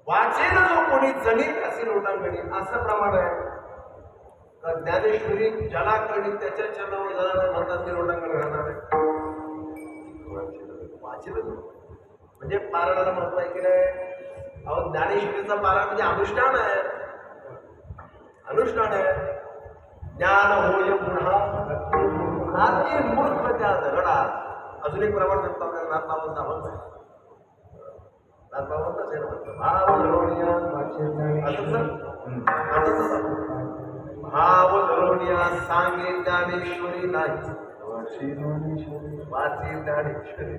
वाचेल जो कोणी जणीत असे लोटांगणी, असं प्रमाण आहे. ज्ञानेश्वरी ज्याला कळली त्याच्या चरणावर जाणार म्हणतात ते लोटांगण घालणार आहे. वाचेल म्हणजे पारायणाला महत्व आहे की नाही? अहो, ज्ञानेश्वरीचा पारायण म्हणजे अनुष्ठान आहे. अनुष्ठान आहे. ज्ञान होय पुन्हा मूर्ख त्या दगडात. अजून एक प्रमाण सांगतो आपल्याला, नाथबाबांचा आवाज आहे. नाथबाबांचाच आहे ना, भाव धरोनिया भाव धरोनिया सांगे ज्ञानेश्वरी नाही, वाची ज्ञानेश्वरी.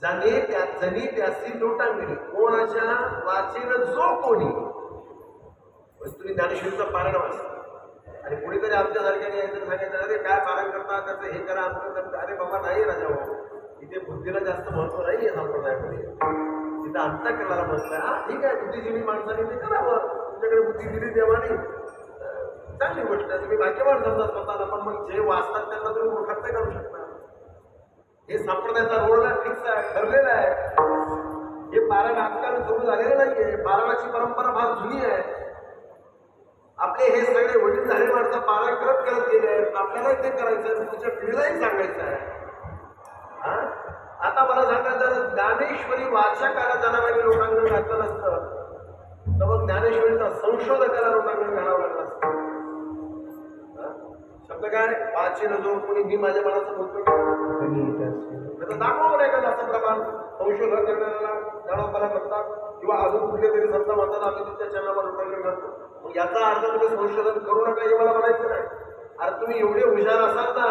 जणी त्याची लोटांगणी कोणाच्या वाचेल जो कोणी. तुम्ही ज्ञानेश्वरीचं पारायण वाचता आणि कोणीतरी आमच्यासारख्याने यायचं सांगायचं, अरे काय पारायण करता, त्याचं हे करा, आमचं. अरे बाबा नाही राजा भाऊ, इथे बुद्धीला जास्त महत्व नाही आहे संप्रदायामध्ये. तिथं अंतःकरणाला महत्व आहे. हा ठीक आहे, बुद्धिजीवी माणसाने ते करावं, तुमच्याकडे बुद्धी दिली देवानी, चांगली गोष्ट आहे. तुम्ही भाग्यवान समजा स्वतःला, पण मग जे वाचतात त्यांना तुम्ही मूर्खात नाही करू शकता. हे संप्रदायाचा रोड फिक्स आहे, ठरलेला आहे. हे पारायण आजकाल सुरू झालेलं नाहीये. पारायणाची परंपरा फार जुनी आहे. आपले हे सगळे वडील झाले माणसं पारायण करत गेले आहेत. आपल्यालाही ते करायचं, तुमच्या पिढीलाही सांगायचं आहे. आता मला सांगा, जर ज्ञानेश्वरी वाचकाला जनावरी लोकांकडे घातलं नसतं तर मग ज्ञानेश्वरीचा संशोधकाला लोकांकडे घालावं लागलं असतं. शब्द काय वाचेन जो कोणी मी माझ्या मनाचं बोलतो दाखवा मला एखादं असं प्रमाण संशोधन करणाऱ्याला ज्ञानोबाला म्हणतात किंवा अजून कुठले तरी संत म्हणतात आम्ही तुमच्या चरणावर लोकांकडे घालतो. मग याचा अर्थ तुम्ही संशोधन करू नका हे मला म्हणायचं नाही. अरे तुम्ही एवढे हुशार असाल ना,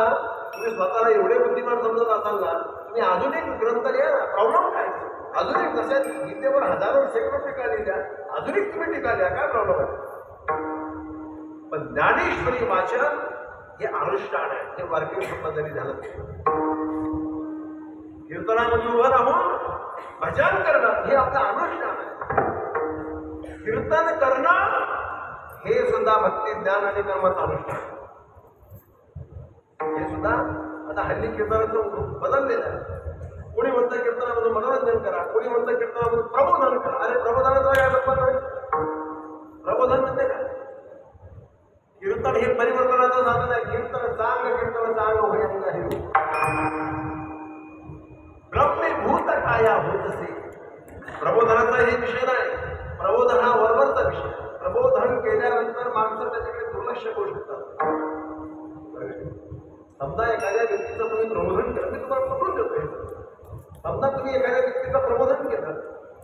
तुम्ही स्वतःला एवढे बुद्धिमान समजत असाल ना, तुम्ही अजून एक ग्रंथ लिहा ना. प्रॉब्लेम काय? अजून एक जशा गीतेवर हजारो शेकडो टीका लिहिल्या, अजून एक तुम्ही टीका लिहा, काय प्रॉब्लेम आहे? पण ज्ञानेश्वरी वाचन हे अनुष्ठान आहे. हे वारकरी संपदारी झालं. कीर्तनामध्ये उभं राहून भजन करणं हे आपलं अनुष्ठान आहे. कीर्तन करणं हे सुद्धा भक्ती ज्ञान आणि कर्माचं अनुष्ठान. हे सुद्धा आता हल्ली कीर्तनाचं बदललेलं आहे. कोणी म्हणतं कीर्तनामधून मनोरंजन करा, कोणी म्हणतं कीर्तनामधून प्रबोधन करा. अरे प्रबोधनाचा काय अर्थ आहे? प्रबोधन म्हणजे काय? कीर्तन हे परिवर्तनाचं साधन आहे. कीर्तन चांग होईल आहे. ब्रह्मीभूत काया होतसे. प्रबोधनाचा हे विषय नाही. प्रबोधन हा वरवरचा विषय. प्रबोधन केल्यानंतर माणसं त्याच्याकडे दुर्लक्ष करू शकतात. समजा एखाद्या व्यक्तीचं तुम्ही प्रबोधन केलं, मी तुम्हाला पटवून देतोय. समजा तुम्ही एखाद्या व्यक्तीचं प्रबोधन केलं,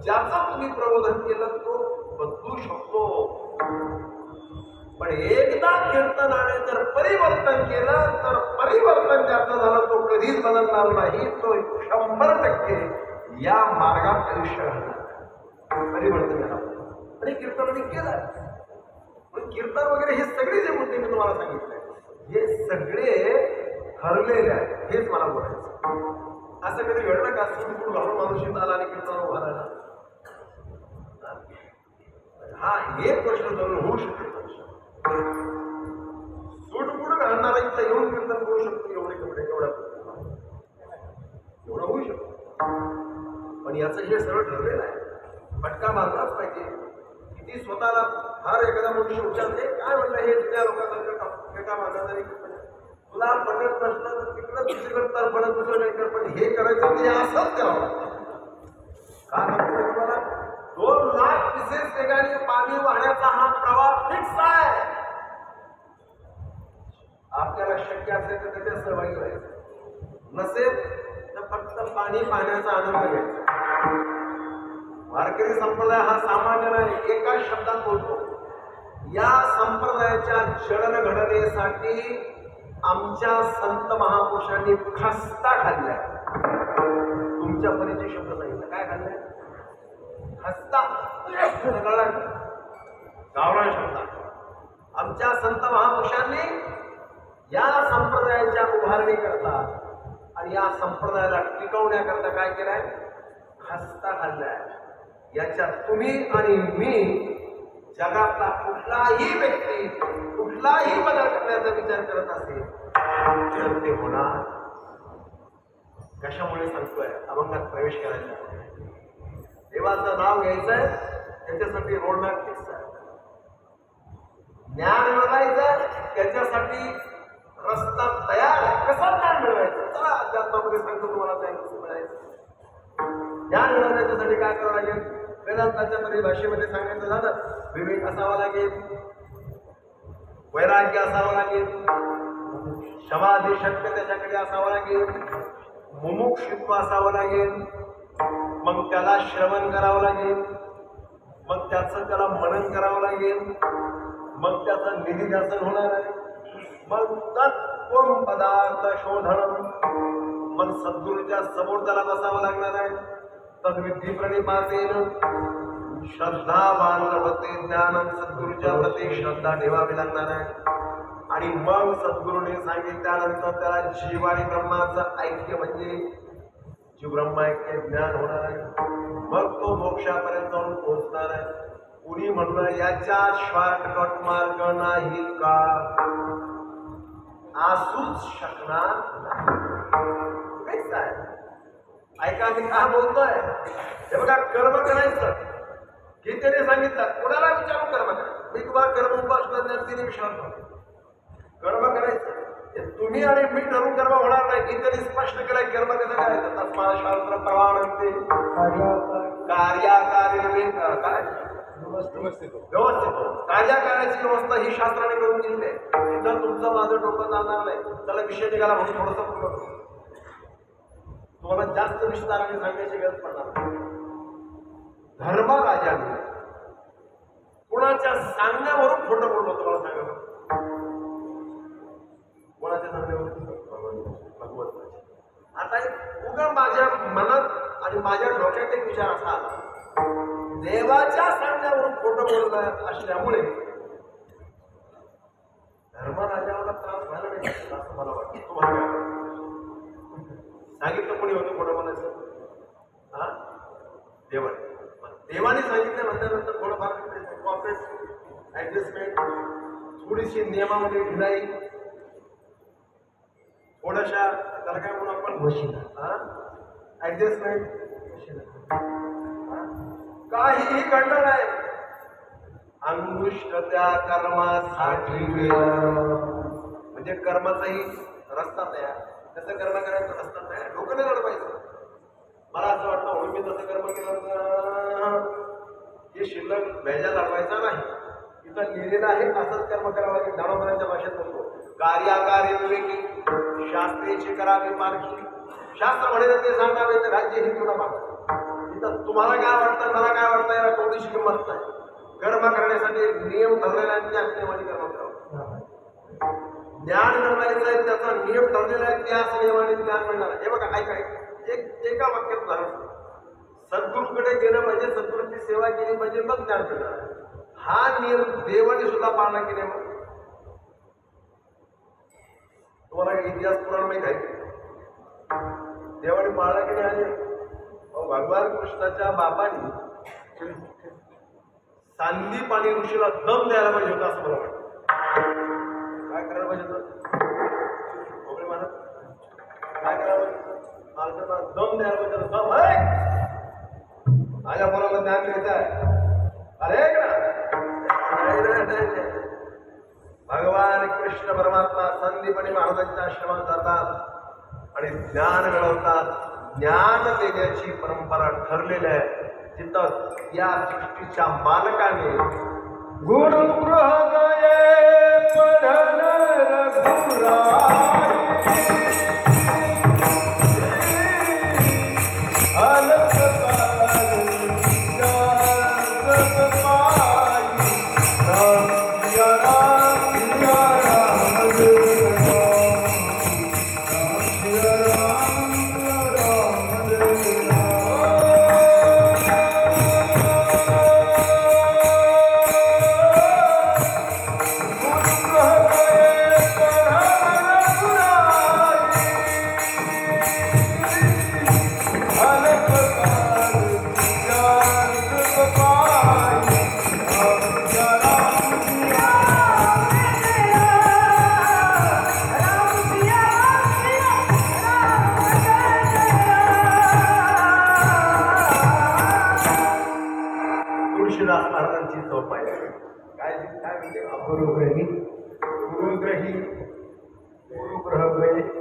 ज्याचं तुम्ही प्रबोधन केलं तो बदलू शकतो. पण एकदा कीर्तनाने जर परिवर्तन केलं तर परिवर्तन ज्याचं झालं तो कधीच बदलणार नाही. तो 100% या मार्गात आयुष्य राहणार. परिवर्तन झालं आणि कीर्तनाने केलं. पण कीर्तन वगैरे हे सगळे जे मुद्दे मी तुम्हाला सांगितले हे सगळे ठरलेले आहेत. हेच मला बोलायचं. असं कधी घडलं का सूट घालून माणूस आला आणि कीर्तन उभा राहिला? हा एक प्रश्न जरूर होऊ शकतो. सूट घालणारा इथं येऊन कीर्तन करू शकतो एवढे कपडे एवढं होऊ शकतो. पण याचं हे सरळ ठरलेलं आहे. फटका मारलाच पाहिजे. किती स्वतःला फार एखादा मनुष्य विचारते काय म्हणलं हे जुन्या लोकांना फेटा मारला तरी तुला पटत नसलं तर तिकडं दुसरीकडे तर पडत दुसरं नाही कर. पण हे करायचं म्हणजे असंच करावं लागतं. का सांगतो तुम्हाला? 2 लाख क्युसेक वेगाने पाणी वाहण्याचा हा प्रवाह फिक्स आहे. आपल्याला शक्य असेल तर त्याच्यात सहभागी व्हायचं, नसेल तर फक्त पाणी पाहण्याचा आनंद घ्यायचा. वारकरी संप्रदाय हा सामान्य नाही. एका शब्दात बोलतो. या संप्रदायाच्या जडणघडणीसाठी आमच्या संत महापुरुषांनी खस्ता खाल्लाय. तुमच्या परीचे शब्द सांगितलं. काय खाल्लाय? खस्ता. गावरान शब्द. आमच्या संत महापुरुषांनी या संप्रदायाच्या उभारणी करता आणि या संप्रदायाला टिकवण्याकरता काय केलंय? खस्ता खाल्लाय. याच्यात तुम्ही आणि मी जगातला कुठलाही व्यक्ती कुठलाही बदल करण्याचा विचार करत असेल तर ते होणार. कशामुळे सांगतोय? अभंगात प्रवेश करायचा, देवाचं नाव घ्यायचंय, त्याच्यासाठी रोडमॅप फिक्स आहे. ज्ञान मिळवायचं त्याच्यासाठी रस्ता तयार आहे. कसा ज्ञान मिळवायचं? चला अध्यात्मामध्ये सांगतो तुम्हाला ज्ञान कसं मिळायचं. ज्ञान मिळवण्याच्यासाठी काय करावं लागेल? वेदांताच्या परिभाषेमध्ये सांगायचं झालं, विवेक असावा लागेल, वैराग्य असावं लागेल, समाधी शक्य त्याच्याकडे असावं लागेल, मुमुक्षुत्व असावं लागेल, मग त्याला श्रवण करावं लागेल, मग त्याला मनन करावं लागेल, मग त्याचं निधिध्यासन होणार आहे, मग तत्त्वम पदार्थ शोधन, मग सद्गुरूच्या समोर त्याला बसावं लागणार आहे. तद्विधी प्रणिपातेन श्रद्धावान लभते ज्ञानम. सद्गुरूच्या प्रती श्रद्धा ठेवावी लागणार आहे. आणि मग सद्गुरूने सांगितल्यानंतर त्याला जीव आणि ब्रह्माचं ऐक्य म्हणजे जीव ब्रह्म ऐक्य ज्ञान होणार आहे. मग तो मोक्षापर्यंत जाऊन पोहोचणार आहे. कुणी म्हणलं याच्या शॉर्टकट मार्ग नाही का? असूच शकणार नाही. ऐका मी काय बोलतोय. हे बघा, कर्म करायचं गीतेने सांगितलं, कोणाला विचारून कर्म करा. मी तुम्हाला कर्म उपासना 3 विषयावर कर्म करायचं. हे तुम्ही आणि मी ठरवून कर्म होणार नाही. गीतेने स्पष्ट केलंय कर्म कसं करायचं. तस्मात् शास्त्र प्रमाणन्ते कार्याकार्य काय व्यवस्थित कार्याकार्याची व्यवस्था ही शास्त्राने करून दिली आहे. तिथं तुमचं माझं डोकं जाणार नाही. त्याला विषय निघाला म्हणून थोडंसं पूर्ण करू. तुम्हाला जास्त विस्ताराने सांगण्याची गरज पडणार. धर्मराजाने कोणाच्या सांगण्यावरून खोटं बोललो तुम्हाला सांगा. कोणाच्या सांगण्यावरून? भगवंताच्या. आता उगा माझ्या मनात आणि माझ्या डोक्यात एक विचार असा आला, देवाच्या सांगण्यावरून खोटं बोलणं असल्यामुळे धर्मराजाला त्रास व्हायला नाही असं मला वाटतं. तुम्हाला सांगितलं कोणी होतं खोटं बोलायचं? हा, देवाने. देवाने सांगितलं म्हटल्यानंतर थोडंफार कॉर्पोरेट ऍडजस्टमेंट, थोडीशी नियमामध्ये ढिलाई, थोड्याशा त्याला काय म्हणून आपण वशिला ऍडजस्टमेंट, काहीही घडलं नाही. अंगुष्ठ त्या कर्मासाठी म्हणजे कर्माचाही रस्ता तयार. कसं कर्म करायचं रस्ता तयार. डोकं नाही लढवायचं. मला असं वाटतं म्हणून मी तसं कर्म केलं हे शिल्लक भेजा लढवायचा नाही. इथं लिहिलेलं आहे असंच कर्म करावं लागेल. ज्ञानोबरांच्या भाषेत बोलतो, कार्याकार्य विवेकी शास्त्रेची करावी पारखी. शास्त्र म्हणेल ते सांगावे तर राज्य ही तुला मागा. इथं तुम्हाला काय वाटतं, मला काय वाटतं, याला कोणतीशी किंमत नाही. कर्म करण्यासाठी नियम ठरलेला आहे, त्याच नियमाने कर्म करावं. ज्ञान मिळवायचं आहे, त्याचा नियम ठरलेला आहे, त्याच नियमाने ज्ञान मिळणार. हे बघा, काय काय एका वाक्यात झालं, सद्गुरूकडे गेलं पाहिजे, सद्गुरूची सेवा केली पाहिजे, मग ज्ञान मिळणार. हा नियम देवाने सुद्धा पाळला की नाही? तुम्हाला इतिहास पुराण माहित आहे, देवाने पाळला की नाही? भगवान कृष्णाच्या बापाने सांदीपानी ऋषीला दम द्यायला पाहिजे होता असं मला वाटतं. काय करायला पाहिजे होतं? काय करावं? माणसाला दम द्यायला पाहिजे होता. दम आहे माझ्या पोराला ज्ञान घ्यायचं आहे. अरे भगवान कृष्ण परमात्मा संदीपानी महाराजांच्या आश्रमात जातात आणि ज्ञान मिळवतात. ज्ञान देण्याची परंपरा ठरलेली आहे. तिथं या सृष्टीच्या मालकाने गुरुगृह गये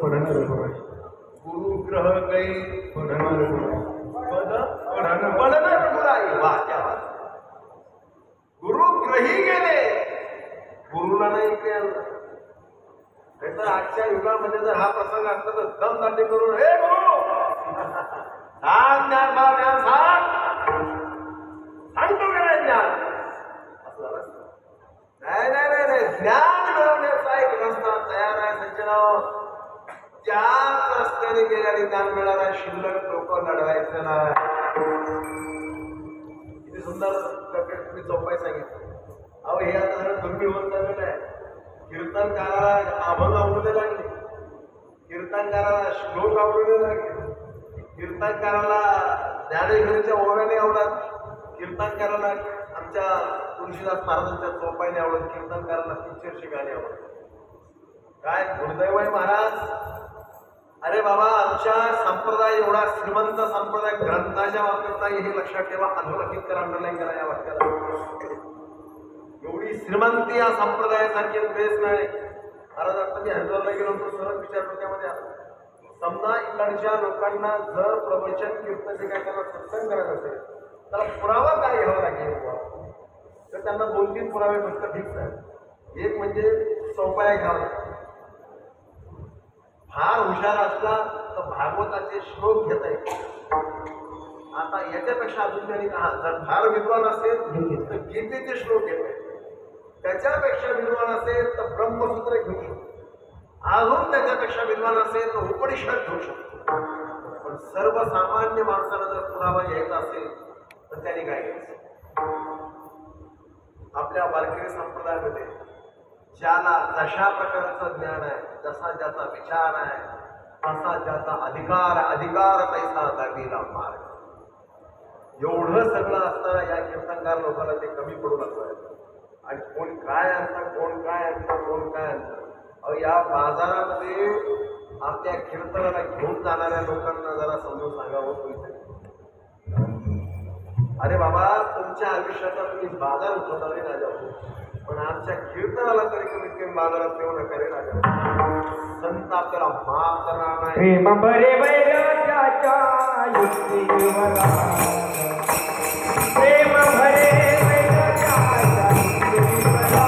पढन रघुराई गुरुग्रही गेले, गुरुला नाही केलं. तर आजच्या युगामध्ये जर हा प्रसंग असला तर दमदाटी करून हे गुरु सांग ज्ञान, मला ज्ञान सांगतो का नाही ज्ञान असं झालं. नाही नाही नाही नाही, ज्ञान मिळवण्याचा एक रस्ता तयार आहे सज्जनाव. त्याच रस्त्याने गेल्याने ज्ञान मिळाला. शिल्लक लोक लढवायचं नाही. किती सुंदर तुम्ही चौपाई सांगितलं. अहो हे आता जरा दुर्मिळ होत चाललेलं आहे. कीर्तनकाराला अभंग आवडले लागले, कीर्तनकाराला श्लोक आवडले लागले, कीर्तनकाराला ज्ञानेश्वरीच्या ओव्याने आवडत, कीर्तनकाराला आमच्या तुळशीदास महाराजांच्या चौपाईने आवडत, कीर्तनकाराला पिक्चरची गाणी आवडत. काय दुर्दैव आहे महाराज. अरे बाबा, आमच्या संप्रदाय एवढा श्रीमंत संप्रदाय, ग्रंथाच्या वापरता हे लक्षात ठेवा, अधोरेखित करा, अंडरलाईन करा या वाक्याला. एवढी श्रीमंती या संप्रदायासारखी बेस नाही. महाराज आता मी हरिद्वारला गेलो होतो, सहज विचार डोक्यामध्ये आला. समजा इकडच्या लोकांना जर प्रवचन कीर्तन जे काय त्यांना सत्संग करायचं असेल, त्याला पुरावा काय घ्यावा लागेल, तर त्यांना 2-3 पुरावे फक्त फिक्स आहेत. एक म्हणजे सोपाया घ्यावा लागेल. फार हुशार असला तर भागवताचे श्लोक घेता येईल. आता याच्यापेक्षा अजून त्यांनी कहा, जर फार विद्वान असेल तर गीतेचे श्लोक घेता येईल. त्याच्यापेक्षा विद्वान असेल तर ब्रह्मसूत्र घेऊ शकतो. अजून त्याच्यापेक्षा विद्वान असेल तर उपनिषद घेऊ शकतो. पण सर्वसामान्य माणसाला जर पुरावा घ्यायचा असेल तर त्यांनी काय घ्यायचं? आपल्या वारकरी संप्रदायामध्ये ज्याला जशा प्रकारचं ज्ञान आहे, जसा ज्याचा विचार आहे, तसा ज्याचा अधिकार पैसा दाबीला मार्ग, एवढं सगळं असताना या कीर्तनकार लोकांना ते कमी पडू लागलं. आणि कोण काय आणतं, कोण काय आणतं, कोण काय आणतं. अहो, या बाजारामध्ये आपल्या कीर्तनाला घेऊन जाणाऱ्या लोकांना जरा समजून सांगावं तुम्ही. अरे बाबा, तुमच्या आयुष्याचा तुम्ही बाजार उठवता रे राजा, पण आमच्या कीर्तनाला तरी कमीत कमी बाजारात येऊ नका रे राजा. संत आपल्याला माफ करणार नाही. प्रेम भरे वैराग्याच्या युक्तीवरा, प्रेम भरे वैराग्याच्या युक्तीवरा,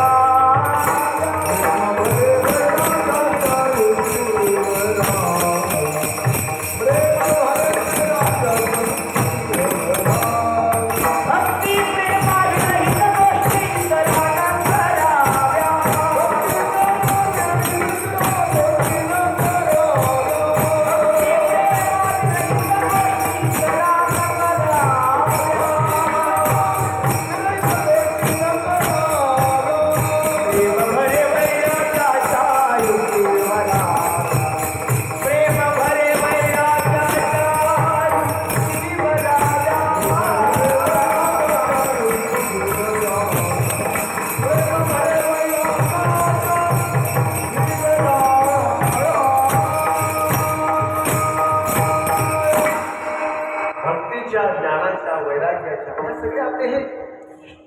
ज्ञानाच्या, वैराग्याच्या, या सगळे आपले हे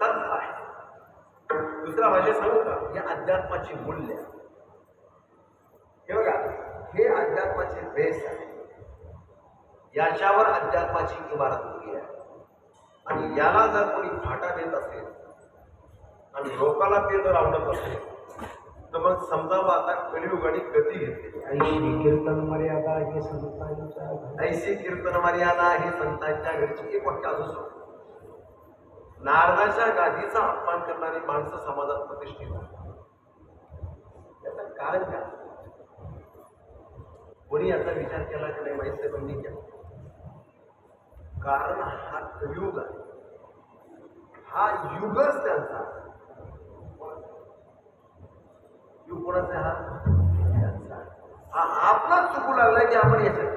तत्व आहे. दुसरा भाषेत सांगू का, हे अध्यात्माची मूल्य. हे बघा, हे अध्यात्माचे बेस आहे. याच्यावर अध्यात्माची इमारत उभी आहे. आणि याला जर कोणी फाटा देत असेल आणि लोकांना ते जर आवडत असेल तर मग समजावं आता कलियुगाने गती घेतली. ऐशी कीर्तन मर्यादा हे संतांच्या, ऐशी कीर्तन मर्यादा हे संतांच्या घरची. एक वाक्य अजून सांगतो. नारदाच्या गादीचा अपमान करणारी माणसं समाजात प्रतिष्ठित आहे. याचं कारण काय? कोणी याचा विचार केला की नाही माहिती पण मी केला. कारण हा कलियुग आहे. हा युगच त्यांचा. युग कोणाचा? हा त्यांचा. हा आपलाच चुकू लागलाय की आपण याच्यात,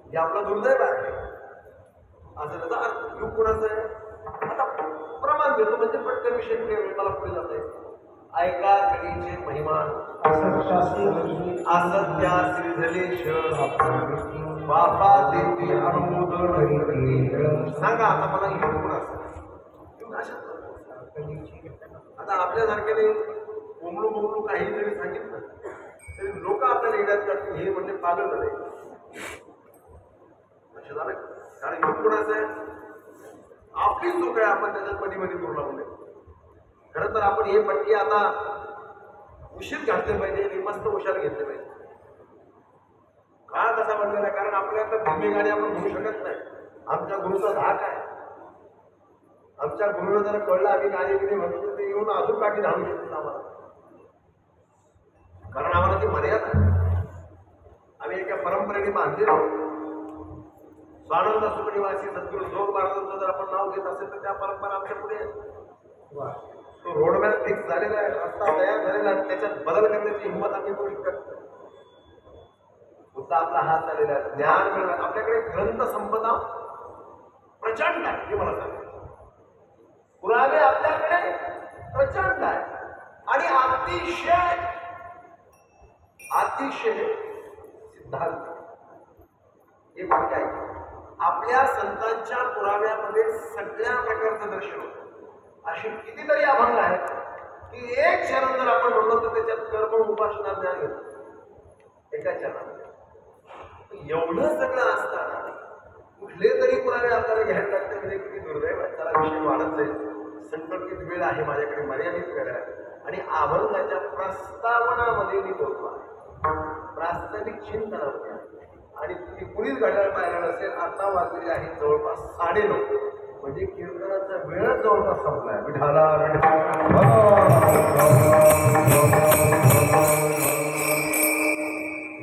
हे आपला दुर्दैव आहे. असं त्याचा अर्थ. युग कोणाचं आहे? आता प्रमाण देतो म्हणजे पटकन विषय मला पुढे जाता येईल. ऐका कलीचे महिमान, असत्या श्रीधलेश बापा देती अनुमोदन. सांगा आता मला युग कोणाचं? आता आपल्यासारख्याने कोंबडू बोंबडू काही जरी सांगितलं तरी लोक आपल्याला येण्यात करतील, हे म्हणजे पागल झाले. लक्ष झालं? कारण युग कोणाचं आहे? आपली चूक आहे. आपण त्याच्यात मध्ये करू लागले. खरं तर आपण हे पट्टी आता उशीर घातले पाहिजे, मस्त हुशार घेतले पाहिजे. काळ कसा बनलेला आहे? कारण आपल्या आता धीमे गाडी आपण म्हणू शकत नाही. आमच्या गुरुचा धाक आहे. आमच्या गुरुला जरा कळलं आम्ही गाडी बिडी म्हणतो ते येऊन अजून काठी धावून घेतली आम्हाला. कारण आम्हाला ती मर्यादा आहे. आम्ही एका परंपरेने बांधले आहोत. स्वानंद सुखनिवासी सद्गुरू जोग महाराजांचं जर आपण नाव घेत असेल तर त्या परंपरा आमच्या पुढे तो रोडमॅप फिक्स झालेला आहे, रस्ता तयार झालेला आहे. त्याच्यात बदल करण्याची हिंमत आम्ही करू शकत नाही. मुद्दा आपला हात झालेला आहे. ज्ञान मिळणार. आपल्याकडे ग्रंथ संपदा प्रचंड आहे. हे मला सांगायचं. पुरावे आपल्याकडे प्रचंड आहे आणि अतिशय अतिशय सिद्धांत हे वाक्य आहे. आपल्या संतांच्या पुराव्यामध्ये सगळ्या प्रकारचं दर्शन होतं. अशी कितीतरी अभंग आहेत की एक चरण जर आपण म्हणलो तर त्याच्यात कर्म उपासना ज्ञान घेतो एका चरणामध्ये. एवढं सगळं असताना कुठले तरी पुरावे आपल्याला घ्यायला लागते म्हणजे किती दुर्दैव आहे. त्याला विषय वाढत जाईल. संकल्पित वेळ आहे, माझ्याकडे मर्यादित वेळ आहे आणि अभंगाच्या प्रस्तावनामध्ये मी बोलतो आहे, प्रास्ताविक चिंतनामध्ये आहे. आणि तुम्ही कुणीच घड्याळ पाहिला नसेल. आता वाजलेले आहे जवळपास 9:30 म्हणजे कीर्तनाचा वेळच जवळपास संपलाय. विठाला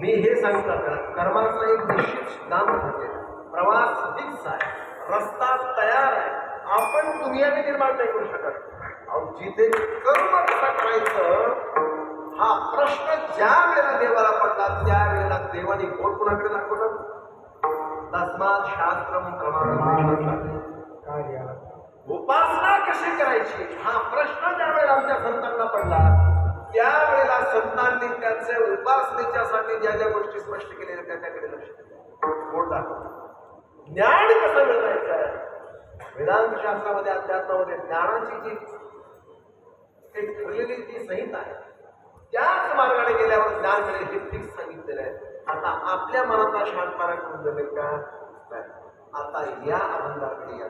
मी हे सांगतो आपल्याला कर्माचा एक निश्चित सिद्धांत म्हणजे प्रवास फिक्स आहे, रस्ता तयार आहे. आपण दुनिया निर्माण नाही करू शकत. जिथे कर्म कसं करायचं हा प्रश्न ज्या वेळेला देवाला पडला त्या वेळेला देवाने कोण कुणाकडे दाखवलं. तस्मात शास्त्रम प्रमाण कार्य उपासना कशी करायची हा प्रश्न ज्या वेळेला आमच्या संतांना पडला त्यावेळेला संतांनी त्यांचे उपासनेच्यासाठी ज्या ज्या गोष्टी स्पष्ट केलेल्या त्याच्याकडे लक्ष दिलं. कोण दाखवलं. ज्ञान कसं मिळवायचं आहे. वेदांत शास्त्रामध्ये अध्यात्मामध्ये ज्ञानाची जी एक ठरलेली जी संहिता आहे त्याच मार्गाने गेल्यावर ज्ञान मिळेल हे फिक्स सांगितलेलं आहे. आता आपल्या मनाचा शांतपणा करून जमेल का. आता या अभंगाकडे या.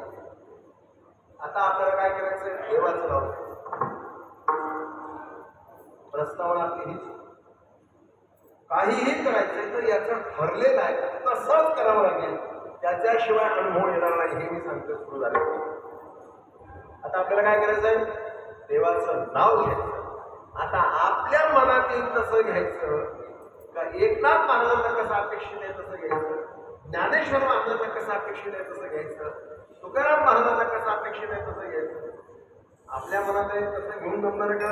आता आपल्याला काय करायचं देवाचं नाव प्रस्तावना आपली हीच. काहीही करायचंय तर याचं ठरलेलं आहे तसंच करावं लागेल. त्याच्याशिवाय अनुभव येणार नाही हे मी सांगतो. सुरू झाले आता आपल्याला काय करायचंय देवाचं नाव घ्यायचं. आता आपल्या मनात येईल तसं घ्यायचं का. एकनाथ महाराजांना कसं अपेक्षित आहे तसं घ्यायचं. ज्ञानेश्वर महाराजांना कसं अपेक्षित आहे तसं घ्यायचं. तुकाराम महाराजांना कसं अपेक्षित आहे तसं घ्यायचं. आपल्या मनात आहे तसं घेऊन जमणार का.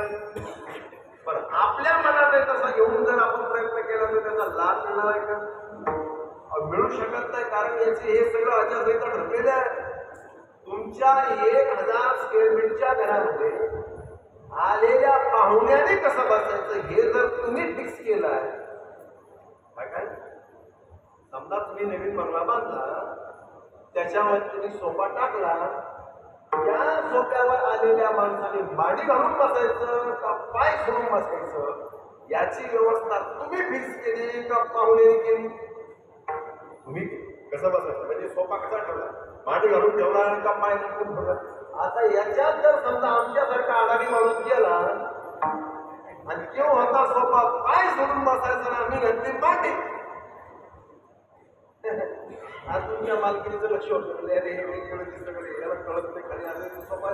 पण आपल्या मनात आहे तसं घेऊन जर आपण प्रयत्न केला तर त्याचा लाभ मिळणार आहे का. मिळू शकत नाही. कारण याचे हे सगळं आचारसंहिता ठरलेलं आहे. तुमच्या 1000 स्क्वेअर फीटच्या घरामध्ये आलेल्या पाहुण्याने कसं बसायचं हे जर तुम्ही फिक्स केलं आहे काय. समजा तुम्ही नवीन बंगला बांधला त्याच्यामध्ये तुम्ही सोफा टाकला. त्या सोफ्यावर आलेल्या माणसाने मांडी घालून बसायचं का पाय सोडून बसायचं याची व्यवस्था तुम्ही फिक्स केली का पाहुण्याने केली. तुम्ही कसं बसायचं म्हणजे सोफा कसा ठेवला मांडी घालून ठेवला का पाय टाकून ठेवला. आता याच्यात जर समजा आमच्यासारखा आडाणी माणूस गेला आणि केव्हा होता सोफा पाय सोडून बसायचा ना आम्ही घातली मांडी. आज तुमच्या मालकीचं लक्ष होतं अरे हे वेगवेगळं दिसतं याला कळत नाही. खाली आले सोफा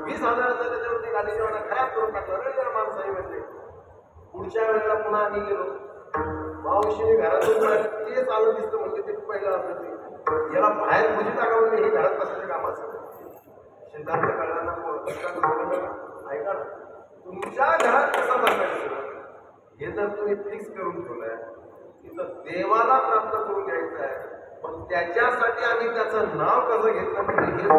20,000 त्याच्यावरती गाडी जेव्हा खराब करून टाकलं रे जरा माणसाही म्हणजे. पुढच्या वेळेला पुन्हा आम्ही गेलो मावशीने घरातून ते चालू दिसतं म्हणजे ते पहिलं आपलं याला बाहेर बुजी टाकावं हे घरात बसायचं कामाचं. सिद्धांत कळणार ऐका ना. तुमच्या घरात कसं बसायचं हे जर तुम्ही फिक्स करून ठेवलंय तिथं देवाला प्राप्त करून घ्यायचं आहे. पण त्याच्यासाठी आम्ही त्याचं नाव कसं घेतलं म्हणजे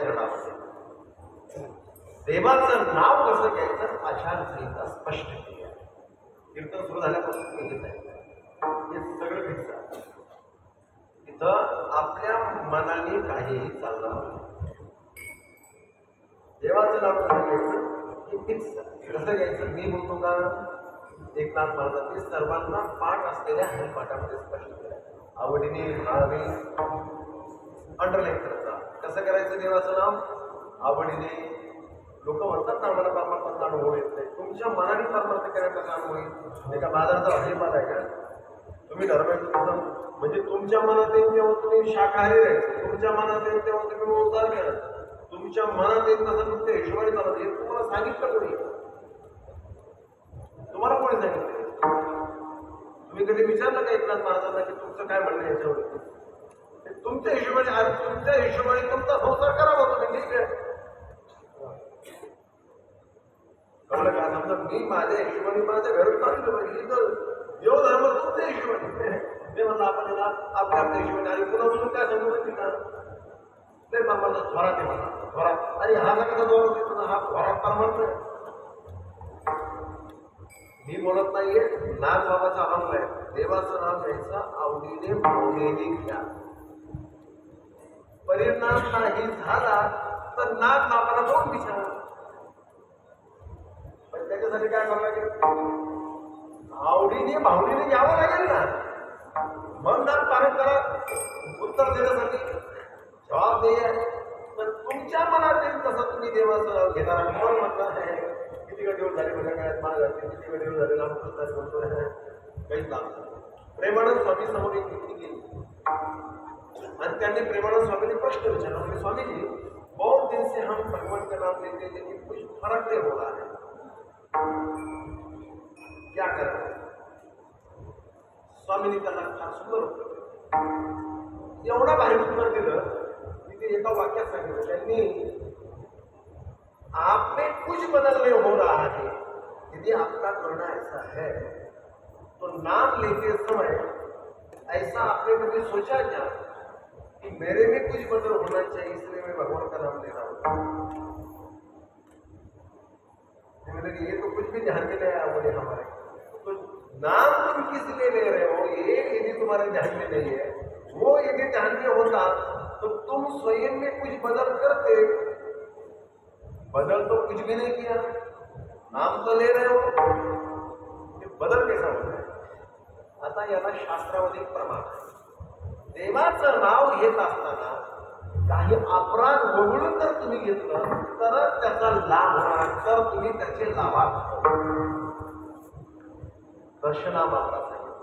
चरणामध्ये देवाचं नाव कसं घ्यायचं आचारसंहिता स्पष्ट केली आहे. कीर्तन सुरू झाल्यापासून तुम्ही घेत आहे हे सगळं फिक्स आहे. इथं आपल्या मनाने काहीही चालणार नाही. देवाचं नाव कसं घ्यायचं हे फिक्स आहे. कसं घ्यायचं मी बोलतो का एकनाथ महाराजांनी सर्वांना पाठ असलेल्या हरिपाठामध्ये स्पष्ट केलं. आवडीने भावे अंडरलाईन करायचा. कसं करायचं देवाचं नाव आवडीने. लोक म्हणतात ना आम्हाला परमार्थाचा अनुभव येत नाही. तुमच्या मनाने परमार्थ करायचा कसा अनुभव येईल? एका बाजाराचा हरिपाठ आहे का तुम्ही ठरवायचं म्हणजे तुमच्या मनात येईल तेव्हा तुम्ही शाकाहारी राहायचं. तुमच्या मनात येईल तेव्हा तुम्ही मांसाहार करायचं. तुमच्या मनात येईल तसं तुमच्या हिशोबाने चालत हे तुम्हाला सांगितलं कोणी? तुम्हाला कोणी सांगितलं? तुम्ही कधी विचारलं का एकनाथ महाराजांना की तुमचं काय म्हणणं याच्यावर? तुमच्या हिशोबाने तुमचा संसार करावा तुम्ही ठीक आहे. कळलं का? समजा मी माझ्या हिशोबाने माझ्या घरात काढलं पाहिजे तर देवधर्म तुमच्या हिशोबाने मी म्हणलं आपण याला आपल्या आपल्या हिशोबाने आणि पुन्हा म्हणून काय समजू नक्की का नाही परमार्थ थोरात आहे म्हणा थोरात आणि हा कसा जोर देतो हा थोरात परमार्थ. मी बोलत नाहीये नाग बाबाचा अभंग आहे. देवाचं नाव घ्यायचं आवडीने भावनेने घ्या. परिणाम नाही झाला तर नाग बाबाला जाऊन विचारा. पण त्याच्यासाठी काय करावं लागेल? आवडीने भावनेने घ्यावं लागेल ना. मन नाग पालन करा उत्तर देण्यासाठी जबाब द्या. पण तुमच्या मनात येईल तसं तुम्ही देवाचं नाव घेणार. कोण म्हणणार आहे किती गडीवर झाले माझ्या काळात महाग झाले किती गडीवर झाले रामकृष्ण म्हणतोय काहीच नाम. प्रेमानंद स्वामी समोर एक व्यक्ती गेली आणि त्यांनी प्रेमानंद स्वामीने प्रश्न विचारला म्हणजे स्वामीजी बहुत दिन से हम भगवान का नाम लेते हैं लेकिन कुछ फर्क नहीं हो रहा है क्या करें? स्वामींनी त्यांना फार सुंदर उत्तर एवढा भारी उत्तर दिलं की ते एका वाक्यात सांगितलं त्यांनी आप में कुछ बदलने हो रहा है यदि आपका करना ऐसा है तो नाम लेते समय ऐसा आपने कभी सोचा क्या कि मेरे में कुछ बदल होना चाहिए इसलिए मैं भगवान का नाम ले रहा हूं. ये तो कुछ भी ध्यान में नहीं आया बोले हमारे. तो नाम तुम किस लिए ले रहे हो ये यदि तुम्हारे ध्यान में नहीं है वो यदि ध्यान में होता तो तुम स्वयं में कुछ बदल करते. बदल तो कुछ भी नहीं किया. नाम तो ले रहे हो बदल कैसा होता है? आता याला शास्त्रामध्ये प्रमाण आहे. देवाचं नाव घेत असताना काही अपराध वगळून जर तुम्ही घेतलं तरच त्याचा लाभ होणार. तर तुम्ही त्याचे लाभार्थ दर्शना मात्रा सांगितलं.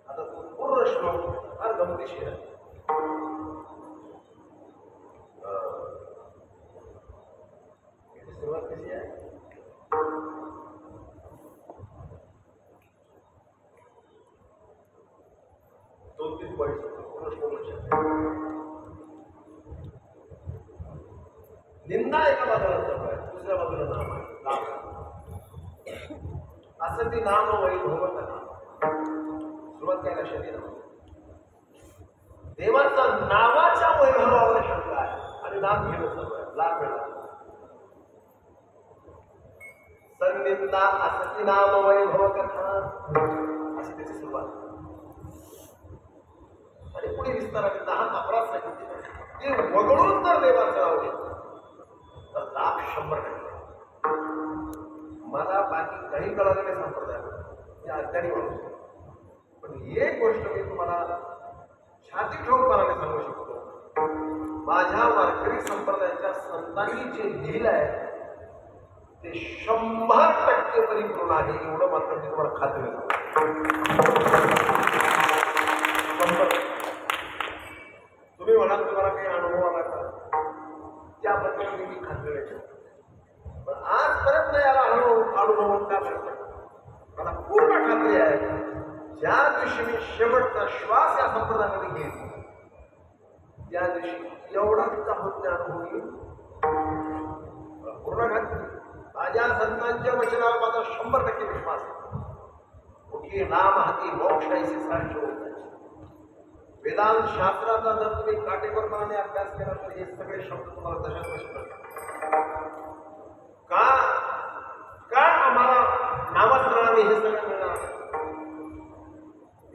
आता तो पूर्ण श्लोक फार गमतीशीर आहे. सुरुवात कशी आहे? दोन तीन पॉईंट पूर्ण श्लोक लक्षात. निंदा एका बाजूला जप आहे दुसऱ्या बाजूला नाम आहे. असं ती नाम वैभव नाम. सुरुवात काय लक्षात येणार? देवाचा नावाच्या वैभवावर शंका आहे आणि नाम घेणं सर्व आहे. लाभ मिळाला संनिंदा असती नाम वैभव कथा अशी त्याची सुरुवात आणि पुढे विस्ताराने 10 अपराध सांगितले. ते वगळून जर देवाचं नाव घेतलं तर लाभ 100%. मला बाकी काही कळालं नाही संप्रदाय मी अज्ञानी माणूस पण एक गोष्ट मी तुम्हाला छाती ठोकपणाने सांगू शकतो. माझ्या वारकरी संप्रदायाच्या संतांनी जे लिहिलं आहे ते 100% परिपूर्ण आहे एवढं मात्र मी तुम्हाला खात्री तुम्ही म्हणाल तुम्हाला काही अनुभव आला का त्याबद्दल मी खात्री नाही. पण आजपर्यंत याला अनुभव का मला पूर्ण खात्री आहे ज्या दिवशी मी शेवटचा श्वास या संप्रदायामध्ये घेईन त्या दिवशी एवढा तिचा होत अनुभव येईल. पूर्ण खात्री. माझ्या संतांच्या वचनावर माझा 100% विश्वास आहे की नाम हाती मोक्ष ऐसे सारखे होत. वेदांत शास्त्राचा जर तुम्ही काटेकोरपणाने अभ्यास केला तर हे सगळे शब्द तुम्हाला तशाच बसतात. का का आम्हाला नामस्मरणाने हे सगळं मिळणार?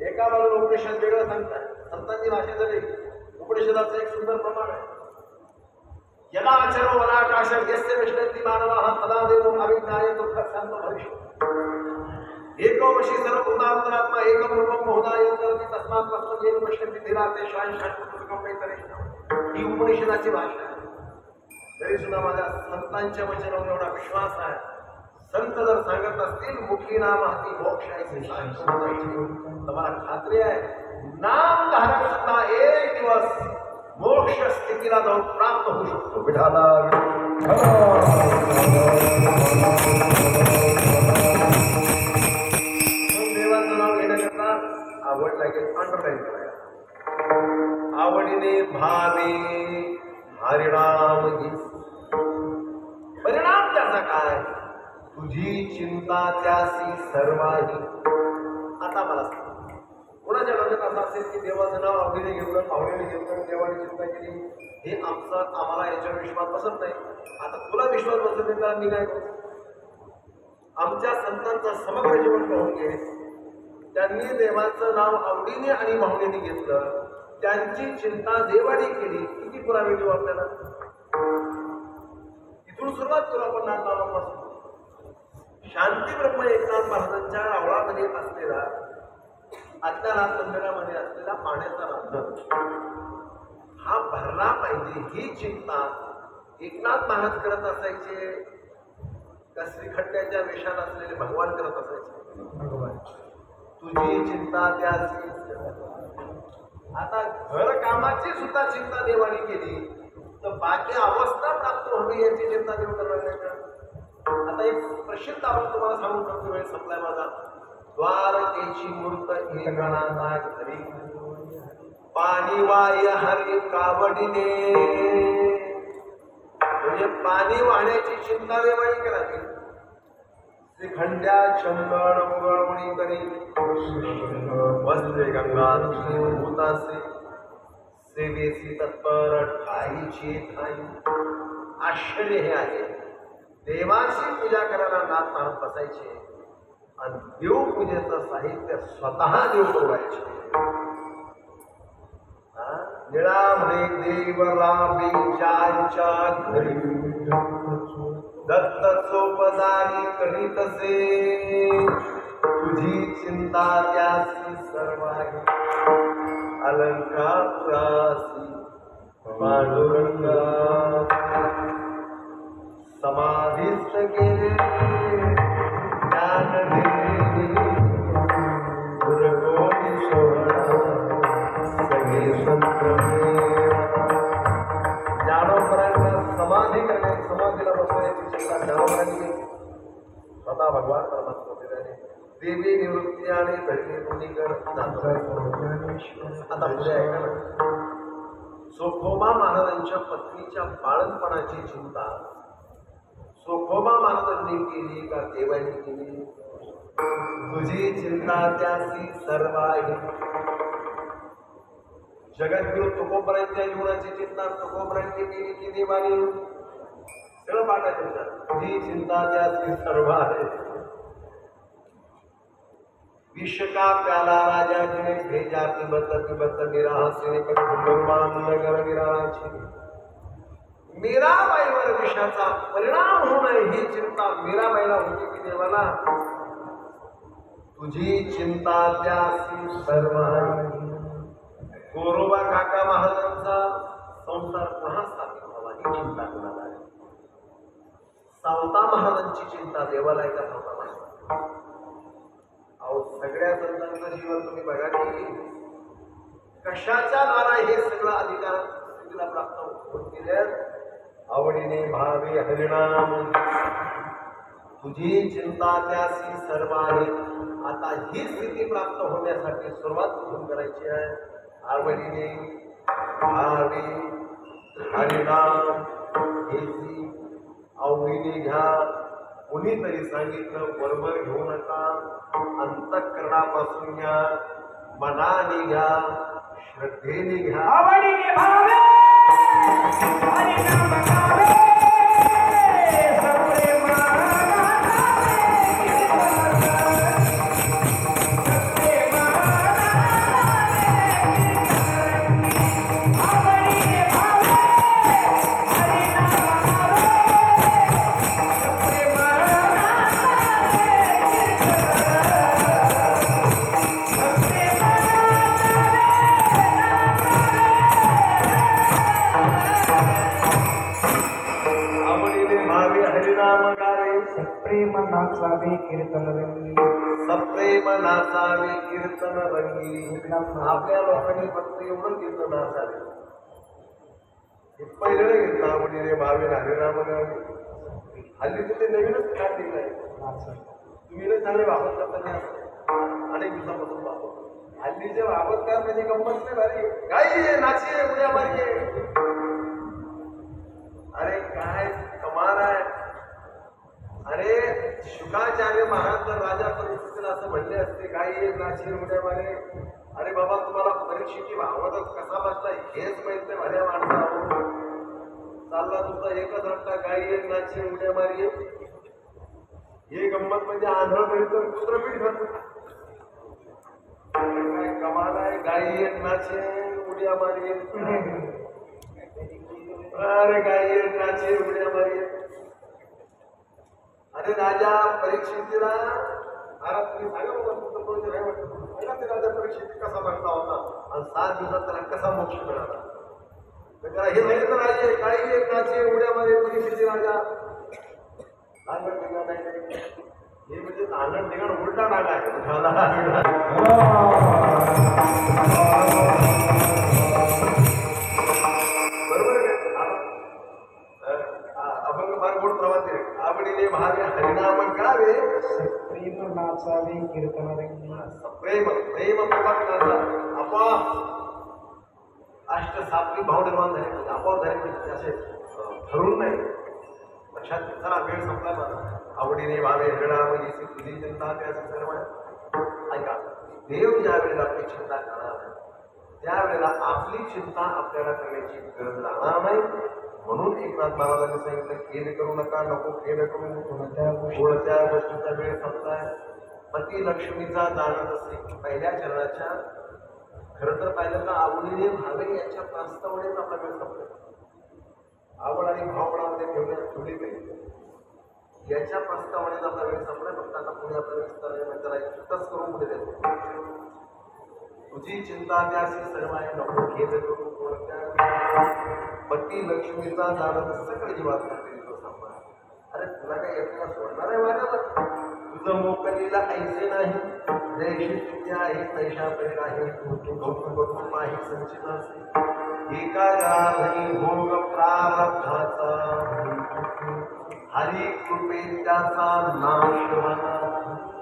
एका बाजूला उपनिषद वेगळं सांगतात, संतांची भाषा झाली. उपनिषदाचं एक सुंदर प्रमाण आहे. यदा आचरो वनाकाश यस्य विष्णती मानवाः तदा देवो अविज्ञाय दुःखशांत भविष्यति. एकोमशी सर्वभूतान्तरात्मा एकं रूपं बहुधा यत्करोति तस्मात् तत्त्वज्ञेन पश्यन्ति धीराः तेषां शाश्वतसुखं वैतरेषाम्. ही उपनिषदाची भाषा आहे. तरी सुद्धा माझ्या संतांच्या वचनावर एवढा विश्वास आहे. संत जर सांगत असतील मुखी नाम हाती मोक्ष आहे, तर मला खात्री आहे नाम धारक सुद्धा एक दिवस मोक्ष स्थितीला जाऊन प्राप्त होऊ शकतो. विठाला देवाचं नाव घेण्याकरता आवड लागेल, अंडरलाईन करायला. आवडीने भावे हरिनाम घे. परिणाम त्याचा काय? तुझी चिंता त्यासी सर्वाही. आता मला सांग, कोणाच्या डोक्यात असं असेल की देवाचं नाव आवडीने घेतलं, आवडीने घेतलं, देवाने चिंता केली, हे आम्हाला याच्यावर विश्वास बसत नाही. आता तुला विश्वास बसत नाही तर मी काय करू? आमच्या संतांचं समग्र जीवन पाहून घे. त्यांनी देवाचं नाव आवडीने आणि भावनेने घेतलं, त्यांची चिंता देवाने केली. किती पुरावे देऊ आपल्याला? इथून सुरुवात करू आपण नाथबाबांपासून. शांती ब्रह्म एकनाथ महाराजांच्या रावळामध्ये असलेला अज्ञानात मंदिरामध्ये असलेला पाण्याचा रंध्र हा भरला पाहिजे, ही चिंता एकनाथ महाराज करत असायचे का श्रीखंड्याच्या वेशात असलेले भगवान करत असायचे? तुझी चिंता त्याची. आता घर कामाची सुद्धा चिंता देवाने केली तर बाकी अवस्था प्राप्त व्हावी याची चिंता देव करणार नाही का? आता एक प्रसिद्ध आपण तुम्हाला सांगू शकतो, वेळ संपलाय माझा. द्वारकेची मूर्त एकनाथा घरी पाणी वाय हरी कावडीने. म्हणजे पाणी वाहण्याची चिंता देवानी करावी. श्रीखंड्या चंदन उगळवणी करी वस्त्रे गंगा भूतासे सेवेसी तत्पर ठाईची ठाई. आश्चर्य हे आहे, देवाची पूजा करायला नाथ महाराज बसायचे आणि देवपूजेचं साहित्य स्वतः देव पुरवायचे. निळा म्हणे देवला बीजांच्या घरी दत्त चोपदारी करीतसे. तुझी चिंता त्यासी सर्वाही अलंकापुरासी पांडुरंगा. समाधीस्थ गेले ज्ञान देवी गुरगोटी सोहळा सगळे संत. ज्ञानोबरांना समाधी करणे, समाधीला बसवण्याची चिंता ज्ञानोबरांनी केली. स्वतः भगवान परमात्मा दिल्याने देवी निवृत्ती आणि धरणी दोन्ही कर. आता पुढे ऐका ना. सोखोबा महाराजांच्या पत्नीच्या बाळणपणाची चिंता सोखोबा महाराजांनी केली का देवानी केली? तुझी चिंता त्यासी सर्वाही. जगद्गुरु तुकोबरांच्या जीवनाची चिंता तुकोबरांनी केली की देवानी? सगळं पाठायचं. तुझी चिंता त्यासी सर्व आहे. विष का प्याला राजाने भेजा पिबत पिबत निराहसिने भगवान नगर विराची. मीराबाईवर विषाचा परिणाम होणे ही चिंता मीराबाईला होती की देवाला? तुझी चिंता त्यासी सर्व आहे. गोरोबा काका महाराजांचा संसार पुन्हा स्थापित व्हावा ही चिंता कोणाला आहे? सावता महाराजांची चिंता देवाला आहे का सावता महाराज? अहो सगळ्या संतांचं जीवन तुम्ही बघा की कशाच्या द्वारा हे सगळं अधिकार स्त्रीला प्राप्त होत गेले? आवडीने भावे हरिनाम. तुझी चिंता त्यासी सर्व आहे. आता ही स्थिती प्राप्त होण्यासाठी सुरुवात कुठून करायची आहे? आवडीने भावे हरिनाम घेसी. आवडीने घ्या. कुणीतरी सांगितलं बरोबर घेऊ नका. अंतःकरणापासून घ्या, मनाने घ्या, श्रद्धेने घ्या. आवडीने भावे हरी नाम गावे सप्रेम सप्रेम नाचावे कीर्तन रंगी सप्रेम नाचावे कीर्तन रंगी. आपल्या लोकांनी फक्त एवढं कीर्तन नाचावे. हे पहिलं घेतलं आवडीने भावे हरिनाम गावे. हल्ली तिथे नवीनच काय दिलंय. तुम्ही ना चांगले वापस करताना अनेक दिवसापासून वापरतो. हल्लीचे वापरकार म्हणजे गंमत नाही भारी. काही नाचिये उद्या मारिये. अरे काय कमाल आहे. अरे शुकाचार्य महाराज जर राजा परीक्षेला असं म्हणले असते काही नाशिक उड्या मारे. अरे बाबा तुम्हाला परीक्षेची भावना कसा बसला हेच माहित नाही भल्या माणसा. चालला तुमचा एकच रट्टा काही एक नाशिक उड्या मारी. हे गंमत म्हणजे आंधळ मिळतं कुत्रपीठ घालतो. काय कमाल आहे. गाई एक नाशिक उड्या मारी. अरे गाई एक नाशिक उड्या मारी. अरे राजा परीक्षेला महाराज तुम्ही सांगा बाबा तुमचं प्रोजेक्ट आहे वाटतं. ते राजा परीक्षेत कसा बसला होता आणि 7 दिवसात त्याला कसा मोक्ष मिळाला. तर त्याला हे माहिती तर राजे काही एक नाचे उड्यामध्ये परीक्षेचे राजा नांगण ठिकाण आहे. हे म्हणजे नांगण ठिकाण उलटा नागा आहे. बरोबर अभंग फार गोड प्रवास आहे. आवडीने भावे हरिनाम गावे प्रेम नाचावे कीर्तन रंगी. प्रेम प्रेम प्रभात नाचा आपोआप अष्ट सात्विक भाव निर्माण झाले. आपोआप झाले म्हणजे असे ठरवून नाही. लक्षात चला वेळ संपला माझा. आवडीने भावे हरिनाम येसी तुझी चिंता ते असे सर्व ऐका. देव ज्या वेळेला आपली चिंता करणार त्यावेळेला आपली चिंता आपल्याला करण्याची गरज राहणार नाही. म्हणून एकनाथ महाराजांनी सांगितलं खेद करू नका नको खेद करू. कोणत्या गोष्टीचा वेळ संपलाय. पती लक्ष्मीचा जाणत असे पहिल्या चरणाच्या खरं तर पाहिलं तर आवडीने भावे याच्या प्रस्तावनेच आपला वेळ संपला. आवड आणि भावपणामध्ये ठेवली पाहिजे याच्या प्रस्तावनेच आपला वेळ संपलाय. फक्त आता पुढे आपल्याला विस्तार त्याला एकच करून पुढे देतो. तुझी चिंता त्याशी सर्व आहे नको खेद करू. कोणत्या पती लक्ष्मीचा जाणत सकळ जीवात तो संपला. अरे तुला काही एकट्याला सोडणार आहे माझ्यावर. तुझं मोकलीला ऐसे नाही जैशी तुझी आहे तैशा प्रेर आहे. कौतुक नाही संचिताचे एका गाधी भोग प्रारब्धाचा हरी कृपे त्याचा नाश होणार.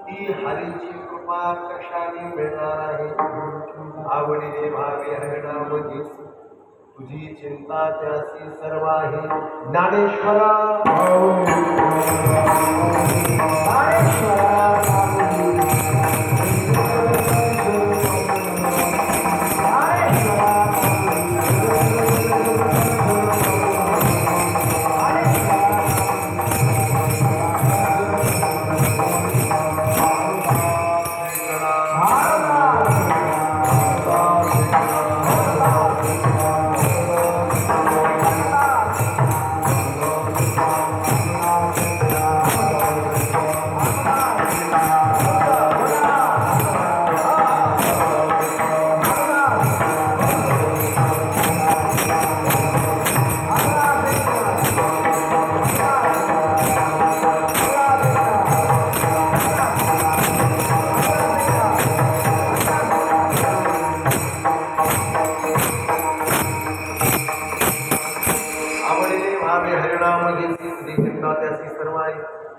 ती हरीची कृपा कशाने मिळणार आहे. आवडीने भावे हरिनाम घेसी तुझी चिंता त्यासी सर्व आहे. ज्ञानेश्वरा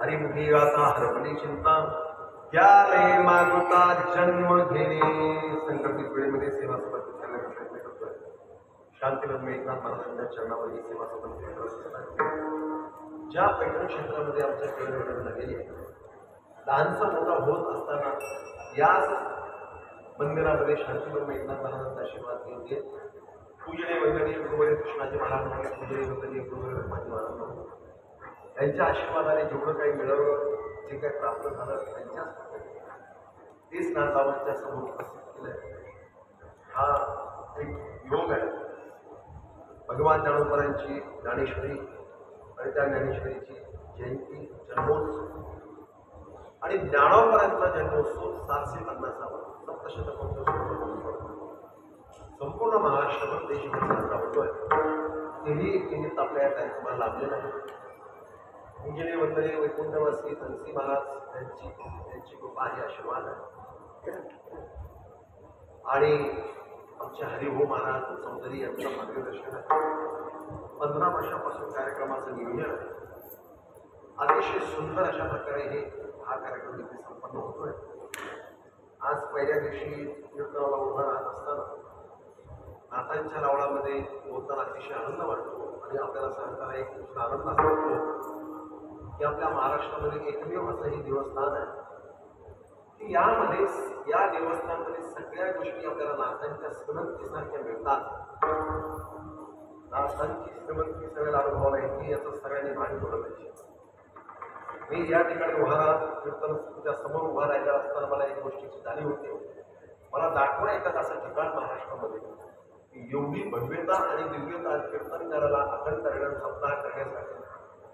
हरिमुखी गाता हरपली चिंता त्याले मागुता जन्म घेणे. संकल्पित वेळेमध्ये सेवा समर्पित करण्याचा प्रयत्न करतोय. शांतीनंद एकनाथ महाराजांच्या चरणावर ही सेवा समर्पित करत आहे. ज्या पैठण क्षेत्रामध्ये आमच्या केंद्र झालेली आहे लहानसा मोठा होत असताना याच मंदिरामध्ये शांतीबन एकनाथ महाराजांचा आशीर्वाद घेते. पूजनीय वंदनीय गुरुवर्य कृष्णाजी महाराज म्हणून, पूजनीय वंदनीय गुरुवर्य ब्रह्माजी महाराज म्हणून त्यांच्या आशीर्वादाने जेवढं काही मिळवलं, जे काही प्राप्त झालं त्यांच्याच तेच नाथावांच्या समोर उपस्थित केलंय. हा एक योग आहे. भगवान ज्ञानोबरांची ज्ञानेश्वरी आणि त्या ज्ञानेश्वरीची जयंती, जन्मोत्सव आणि ज्ञानोबरांचा जन्मोत्सव 750वा सप्तशतकोत्सव संपूर्ण महाराष्ट्रभर देशभर साजरा होतोय. तेही एक निमित्त आपल्या या कार्यक्रमाला लाभलेलं आहे. पूजनीय वंदनीय वैकुंठवासी तुलसी महाराज त्यांची कृपा आहे, आशीर्वाद आहे. आणि आमचे हरिभाऊ महाराज चौधरी यांचं मार्गदर्शन आहे. 15 वर्षापासून कार्यक्रमाचं नियोजन आहे. अतिशय सुंदर अशा प्रकारे हा कार्यक्रम इथे संपन्न होतोय. आज पहिल्या दिवशी कीर्तनाला उभा राहत असताना नाथांच्या लावळामध्ये बोलताना अतिशय आनंद वाटतो आणि आपल्याला सांगताना एक दुसरा आनंद असा वाटतो की आपल्या महाराष्ट्रामध्ये एकमेव असं हे देवस्थान आहे की यामध्ये या देवस्थानामध्ये सगळ्या गोष्टी आपल्याला नाथांच्या श्रीमंतीसारख्या मिळतात. नाथांची श्रीमंती सगळ्याला अनुभवाला येते याचं सगळ्यांनी भान ठेवलं पाहिजे. मी या ठिकाणी उभा राहत कीर्तनच्या समोर उभा राहिला असताना मला एक गोष्टीची जाणीव होते. मला दाखवा एखादं असं ठिकाण महाराष्ट्रामध्ये की एवढी भव्यता आणि दिव्यता कीर्तन करायला, अखंड हरिनाम सप्ताह करण्यासाठी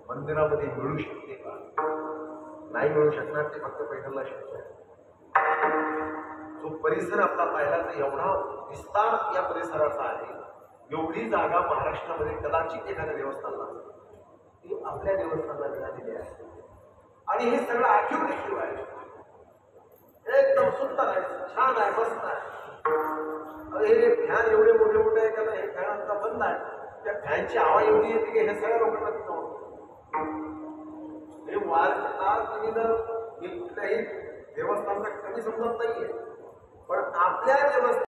मंदिरामध्ये मिळू शकते का? नाही मिळू शकणार. ते फक्त पैठणला शक्य आहे. जो परिसर आपला पाहिला तर एवढा विस्तार या परिसराचा आहे. एवढी जागा महाराष्ट्रामध्ये कदाचित एखाद्या देवस्थानाला ती आपल्या देवस्थानाला मिळालेली आहे. आणि हे सगळं आखीव देखील आहे. एकदम सुंदर आहे, छान आहे, मस्त आहे. हे फॅन एवढे मोठे मोठे आहे का नाही, हे फॅन आमचा बंद आहे. त्या फॅनची हवा एवढी येते की हे सगळ्या लोकांना तिथं हे वारला तुम्ही जर कुठल्याही देवस्थानाला कमी समजत नाहीये, पण आपल्या देवस्थान